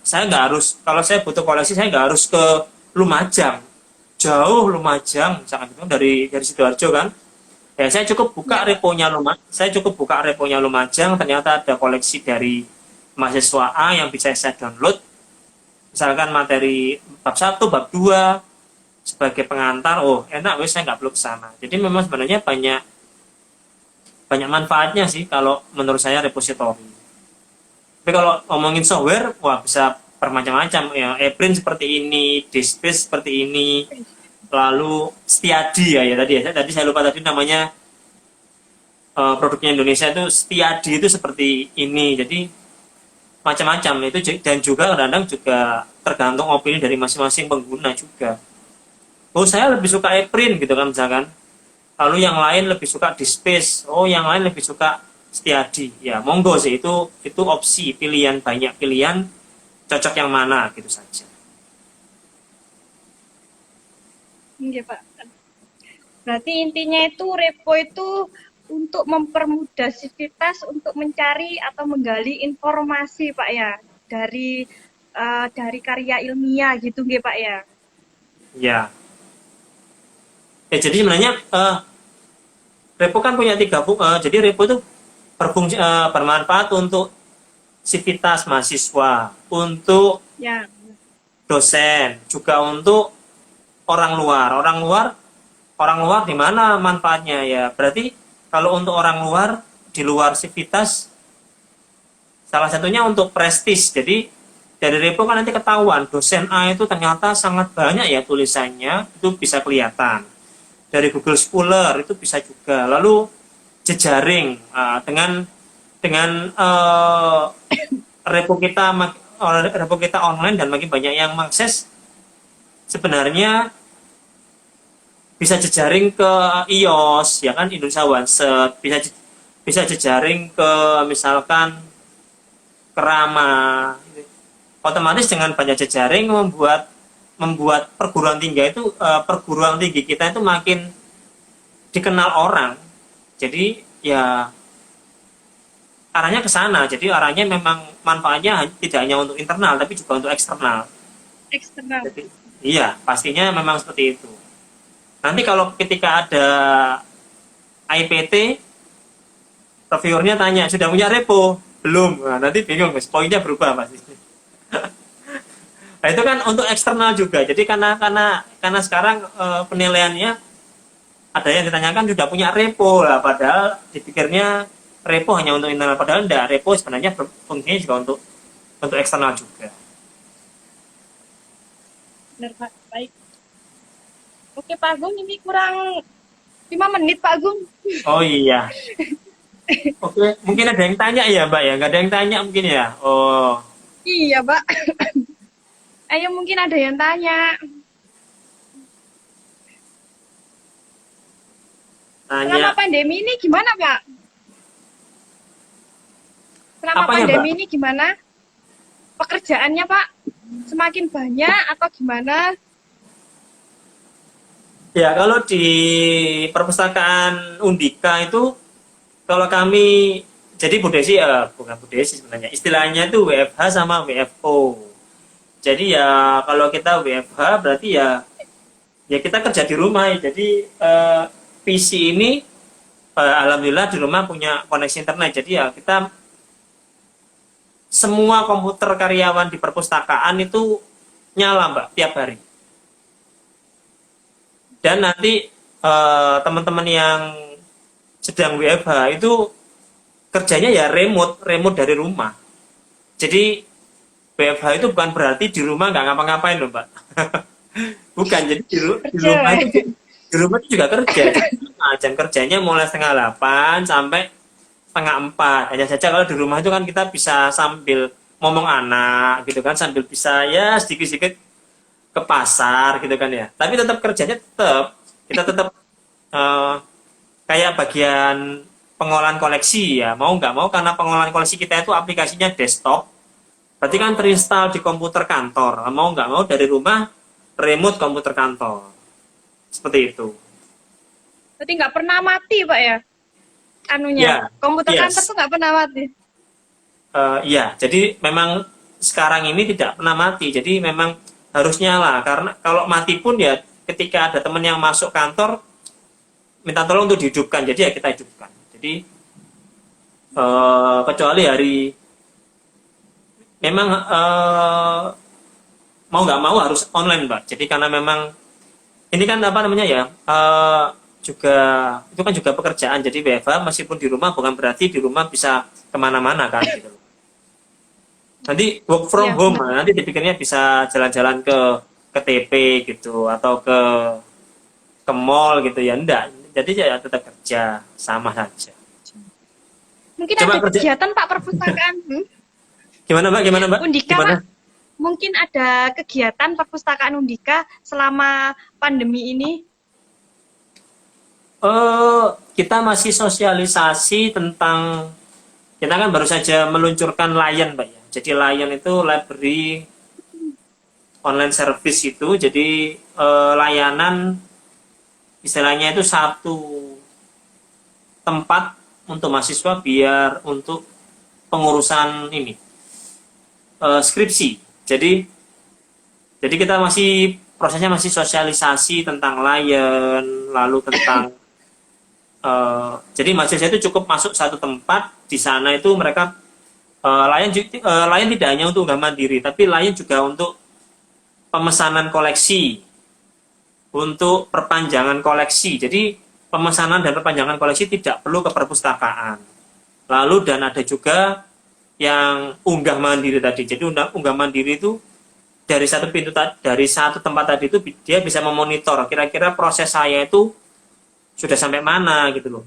saya nggak harus, kalau saya butuh koleksi saya nggak harus ke Lumajang, jauh Lumajang misalkan gitu dari Sidoarjo kan. Ya, Ya, Pak. Saya cukup buka reponya Lumajang, ternyata ada koleksi dari mahasiswa A yang bisa saya download. Misalkan materi bab 1, bab 2 sebagai pengantar, oh enak wes saya nggak perlu ke sana. Jadi memang sebenarnya banyak banyak manfaatnya sih kalau menurut saya repository. Tapi kalau ngomongin software, wah bisa bermacam-macam ya. Eprint seperti ini, Dispace seperti ini, lalu Stiadi ya tadi ya. Tadi saya lupa tadi namanya, produknya Indonesia itu Stiadi itu seperti ini. Jadi macam-macam itu, dan juga kadang-kadang juga tergantung opini dari masing-masing pengguna juga. Oh saya lebih suka ePrint gitu kan misalkan. Lalu yang lain lebih suka Dispace. Oh yang lain lebih suka Stiadi. Ya monggo sih, itu opsi pilihan, banyak pilihan, cocok yang mana gitu saja. Iya, Pak. Berarti intinya itu repo itu untuk mempermudah sivitas untuk mencari atau menggali informasi, Pak ya, dari karya ilmiah gitu nggih, Pak ya. Ya. Jadi sebenarnya, repo kan punya jadi repo itu bermanfaat untuk sivitas mahasiswa, untuk Ya, dosen, juga untuk orang luar. Orang luar di mana manfaatnya ya? Berarti kalau untuk orang luar di luar sivitas, salah satunya untuk prestis. Jadi dari repo kan nanti ketahuan dosen A itu ternyata sangat banyak ya tulisannya, itu bisa kelihatan. Dari Google Scholar itu bisa juga. Lalu jejaring, dengan repo kita repo kita online dan makin banyak yang mengakses, sebenarnya bisa jejaring ke iOS ya kan, Indonesia OneSearch, bisa jejaring ke misalkan Kerama. Otomatis dengan banyak jejaring membuat perguruan tinggi kita itu makin dikenal orang. Jadi ya arahnya ke sana. Jadi arahnya memang manfaatnya tidak hanya untuk internal tapi juga untuk eksternal. eksternal. Jadi iya, pastinya memang seperti itu. Nanti kalau ketika ada IPT, reviewernya tanya, sudah punya repo? Belum. Nah, nanti bingung, Mas. Poinnya berubah pasti. Nah, itu kan untuk eksternal juga. Jadi karena sekarang, penilaiannya ada yang ditanyakan sudah punya repo lah, padahal dipikirnya repo hanya untuk internal, padahal enggak, repo sebenarnya fungsinya juga untuk eksternal juga. Benar, Pak. Baik. Oke, Pak Agung, ini kurang 5 menit, Pak Agung. Oh iya. Oke, mungkin ada yang tanya ya, Mbak ya? Nggak ada yang tanya mungkin ya? Oh, Iya, Pak. Ayo, mungkin ada yang tanya. Selama tanya pandemi ini gimana, Pak? Selama apa ya, Mbak? pandemi ini gimana? Pekerjaannya, Pak? Semakin banyak atau gimana? Ya, kalau di perpustakaan Undika itu, kalau kami, jadi Bu Desi, bukan Bu Desi sebenarnya, istilahnya itu WFH sama WFO. Jadi ya kalau kita WFH berarti ya kita kerja di rumah ya. Jadi, PC ini, alhamdulillah di rumah punya koneksi internet. Jadi ya kita semua komputer karyawan di perpustakaan itu nyala Mbak tiap hari. Dan nanti, teman-teman yang sedang WFH itu kerjanya ya remote dari rumah. Jadi WFH itu bukan berarti di rumah nggak ngapa-ngapain loh Mbak. Bukan, jadi Kerja. di rumah itu juga kerja. Jam kerjanya mulai setengah 8 sampai setengah 4. Hanya saja kalau di rumah itu kan kita bisa sambil ngomong anak gitu kan, sambil bisa ya sedikit-sedikit ke pasar gitu kan ya. Tapi tetap kerjanya kita tetap, eh, kayak bagian pengolahan koleksi ya, mau nggak mau, karena pengolahan koleksi kita itu aplikasinya desktop, berarti kan terinstall di komputer kantor, mau nggak mau dari rumah remote komputer kantor, seperti itu. Berarti nggak pernah mati, Pak ya? Anunya, Ya, komputer kantor yes. tuh nggak pernah mati. Iya, jadi memang sekarang ini tidak pernah mati. Jadi memang harus nyala, karena kalau mati pun ya ketika ada teman yang masuk kantor minta tolong untuk dihidupkan, jadi ya kita hidupkan. Jadi kecuali hari memang mau nggak mau harus online, Mbak. Jadi karena memang ini kan apa namanya ya, juga itu kan juga pekerjaan. Jadi WFH meskipun di rumah bukan berarti di rumah bisa kemana-mana kan gitu. Nanti work from Iya, home, benar. nanti dipikirnya bisa jalan-jalan ke TP gitu atau ke mall gitu ya, enggak. Jadi ya tetap kerja sama saja. Mungkin Coba ada kerja kegiatan Pak perpustakaan. gimana Mbak? Gimana Mbak? Undika Gimana? Pak, mungkin ada kegiatan perpustakaan Undika selama pandemi ini. Kita masih sosialisasi tentang, kita kan baru saja meluncurkan Lion, Mbak ya. Jadi Lion itu library online service itu, jadi layanan istilahnya itu satu tempat untuk mahasiswa biar untuk pengurusan ini skripsi. Jadi kita masih prosesnya masih sosialisasi tentang Lion, lalu tentang jadi mahasiswa itu cukup masuk satu tempat, di sana itu mereka Lion tidak hanya untuk unggah mandiri, tapi Lion juga untuk pemesanan koleksi, untuk perpanjangan koleksi. Jadi pemesanan dan perpanjangan koleksi tidak perlu ke perpustakaan. Lalu dan ada juga yang unggah mandiri tadi. Jadi unggah mandiri itu dari satu pintu dari satu tempat tadi itu dia bisa memonitor kira-kira proses saya itu sudah sampai mana gitu loh.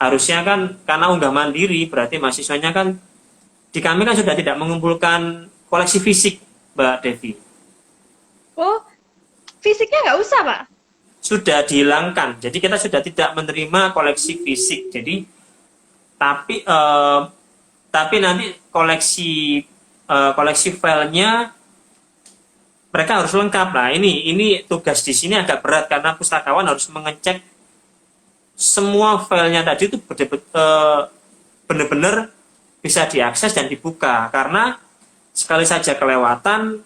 Harusnya kan karena unggah mandiri berarti mahasiswanya kan di kami kan sudah tidak mengumpulkan koleksi fisik, Mbak Devi. Oh, fisiknya nggak usah Pak. Sudah dihilangkan. Jadi kita sudah tidak menerima koleksi fisik. Jadi tapi nanti koleksi filenya mereka harus lengkap. Nah, ini tugas di sini agak berat karena pustakawan harus mengecek semua filenya tadi itu benar-benar bisa diakses dan dibuka, karena sekali saja kelewatan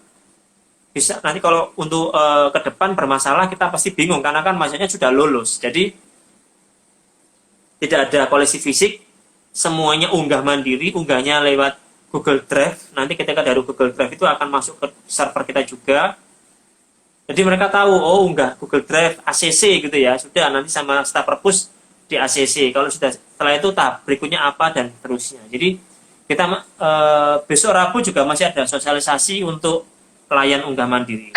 bisa nanti kalau untuk ke depan bermasalah kita pasti bingung karena kan masanya sudah lulus. Jadi tidak ada koleksi fisik, semuanya unggah mandiri, unggahnya lewat Google Drive. Nanti ketika dari Google Drive itu akan masuk ke server kita juga. Jadi mereka tahu, oh unggah Google Drive ACC gitu ya, sudah nanti sama staf perpus di ACC. Kalau sudah setelah itu tahap berikutnya apa dan seterusnya. Jadi kita besok Rabu juga masih ada sosialisasi untuk pelayan unggah mandiri.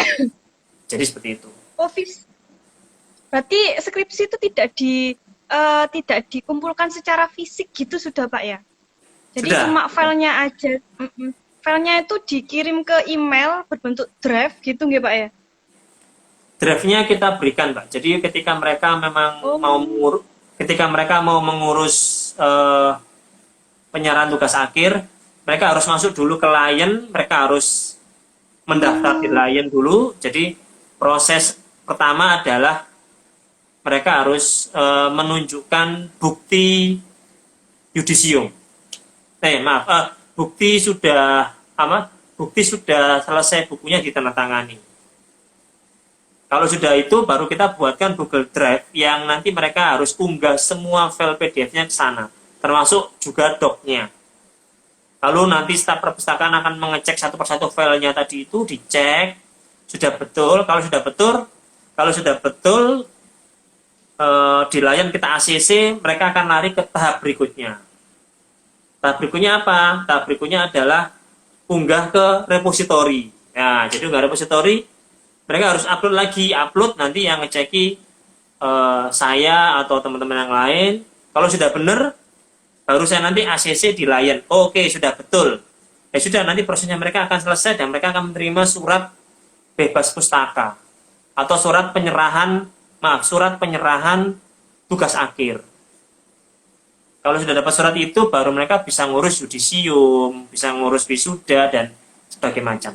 Jadi seperti itu. Oh, berarti skripsi itu tidak dikumpulkan secara fisik gitu sudah Pak ya? Jadi Sudah. cuma filenya aja. Filenya itu dikirim ke email berbentuk drive gitu nggak Pak ya? Drive-nya kita berikan, Pak. Jadi ketika mereka memang ketika mereka mau mengurus penyerahan tugas akhir, mereka harus masuk dulu ke Lion, mereka harus mendaftar di Lion dulu. Jadi proses pertama adalah mereka harus menunjukkan bukti yudisium. Bukti sudah selesai bukunya ditandatangani. Kalau sudah itu baru kita buatkan Google Drive yang nanti mereka harus unggah semua file PDF-nya ke sana, termasuk juga doc-nya. Lalu nanti staf perpustakaan akan mengecek satu persatu filenya tadi itu, dicek sudah betul. Kalau sudah betul di Lion kita ACC, mereka akan lari ke tahap berikutnya. Tahap berikutnya apa? Tahap berikutnya adalah unggah ke repository. Nah, jadi unggah repository mereka harus upload nanti yang ngeceki saya atau teman-teman yang lain. Kalau sudah benar, baru saya nanti ACC di Lion. Oke, sudah betul. Ya sudah, nanti prosesnya mereka akan selesai dan mereka akan menerima surat bebas pustaka atau surat penyerahan tugas akhir. Kalau sudah dapat surat itu, baru mereka bisa ngurus yudisium, bisa ngurus wisuda dan sebagainya macam.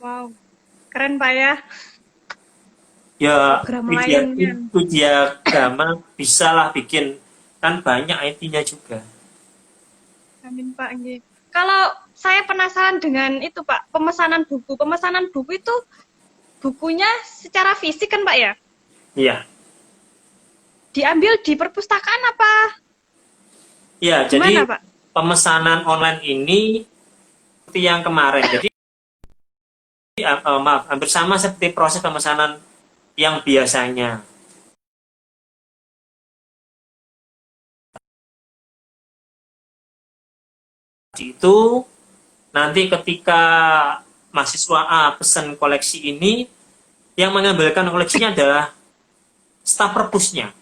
Wow, keren Pak ya. Ya Program lainnya. itu diagrama bisa lah bikin, kan banyak IT-nya juga. Amin Pak. Kalau saya penasaran dengan itu Pak, pemesanan buku. Pemesanan buku itu bukunya secara fisik kan Pak ya? Iya. Diambil di perpustakaan apa Iya, gimana jadi Pak? pemesanan online ini seperti yang kemarin. Jadi maaf, hampir sama seperti proses pemesanan yang biasanya. Itu nanti ketika mahasiswa A pesan koleksi ini, yang mengambilkan koleksinya adalah staf perpusnya.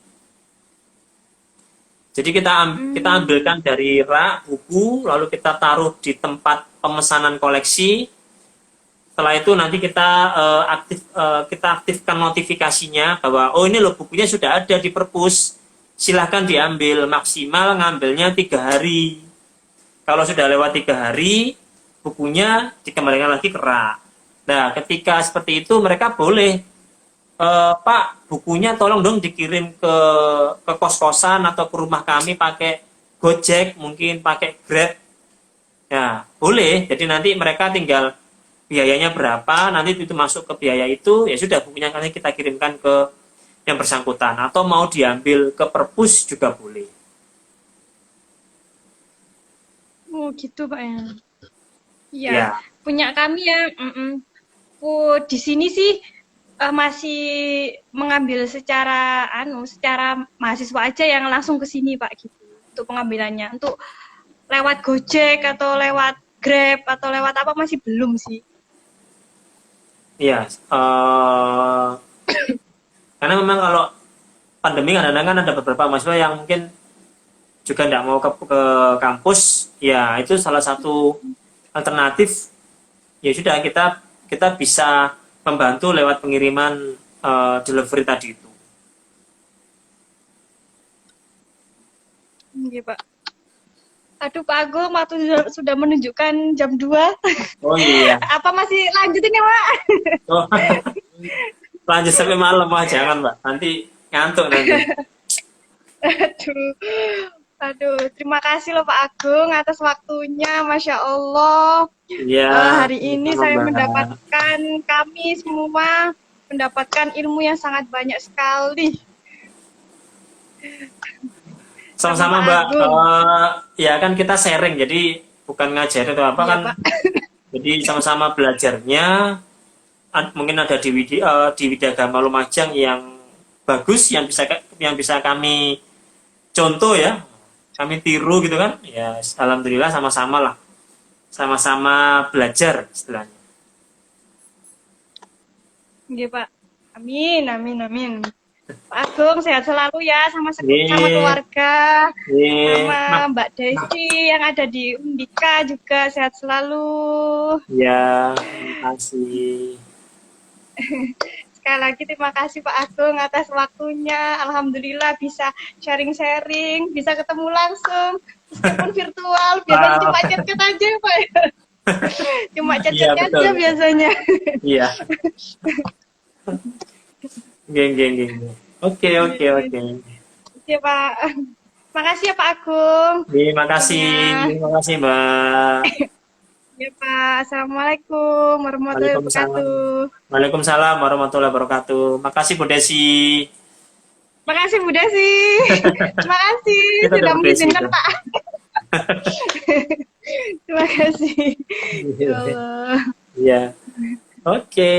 Jadi kita ambilkan dari rak buku, lalu kita taruh di tempat pemesanan koleksi. Setelah itu nanti kita aktifkan notifikasinya bahwa oh ini loh bukunya sudah ada di perpus, silahkan diambil, maksimal ngambilnya 3 hari. Kalau sudah lewat 3 hari, bukunya dikembalikan lagi ke rak. Nah, ketika seperti itu mereka boleh, Pak, bukunya tolong dong dikirim ke kos-kosan atau ke rumah kami pakai Gojek, mungkin pakai Grab. Ya, boleh. Jadi nanti mereka tinggal biayanya berapa, nanti itu masuk ke biaya itu, ya sudah bukunya nanti kita kirimkan ke yang bersangkutan. Atau mau diambil ke perpus juga boleh. Oh gitu Pak ya. Iya, Ya, punya kami ya. Oh, di sini sih masih mengambil secara mahasiswa aja yang langsung ke sini Pak gitu. Untuk pengambilannya, untuk lewat Gojek atau lewat Grab atau lewat apa masih belum sih. iya. Karena memang kalau pandemi kadang-kadang kan ada beberapa mahasiswa yang mungkin juga tidak mau ke kampus, ya itu salah satu alternatif. Ya sudah kita bisa membantu lewat pengiriman delivery tadi itu. Iya Pak. Aduh Pak Agung, waktu sudah menunjukkan jam 2. Oh iya. Apa masih lanjutin ya Pak? Oh, lanjut sampai malam, wah jangan Mbak, nanti ngantuk nanti. Aduh, aduh, terima kasih loh Pak Agung atas waktunya, Masya Allah. Iya, Hari ini saya mendapatkan, kami semua mendapatkan ilmu yang sangat banyak sekali. sama-sama Sama Mbak. Agung. Ya kan kita sharing, jadi bukan ngajarin atau apa Iya kan. Pak. Jadi sama-sama belajarnya. Mungkin ada di Widagama Lumajang yang bagus, yang bisa kami contoh ya, kami tiru gitu kan. Ya alhamdulillah sama-sama lah, sama-sama belajar istilahnya. Iya Pak. Amin, amin, amin. Pak Agung sehat selalu ya sama Iya, keluarga, iya. sama Mbak Desi yang ada di Undika juga sehat selalu. Ya, terima kasih. Sekali lagi terima kasih Pak Agung atas waktunya. Alhamdulillah bisa sharing-sharing, bisa ketemu langsung meskipun virtual. Biasanya cuma chat-chat aja Pak. Cuma Iya chat-chatnya betul. aja biasanya. Iya. Geng. Oke. Oke Pak. Makasih ya Pak Agung. Terima kasih, Ya. terima kasih Mbak. Ya Pak. Assalamualaikum warahmatullahi Waalaikumsalam. wabarakatuh. Waalaikumsalam warahmatullahi wabarakatuh. Makasih Bu Desi. Makasih Bu Desi. Terima kasih Kita sudah udah Bu Desi mengizinkan itu. Pak. Terima kasih. Ya Allah. Iya. Oke.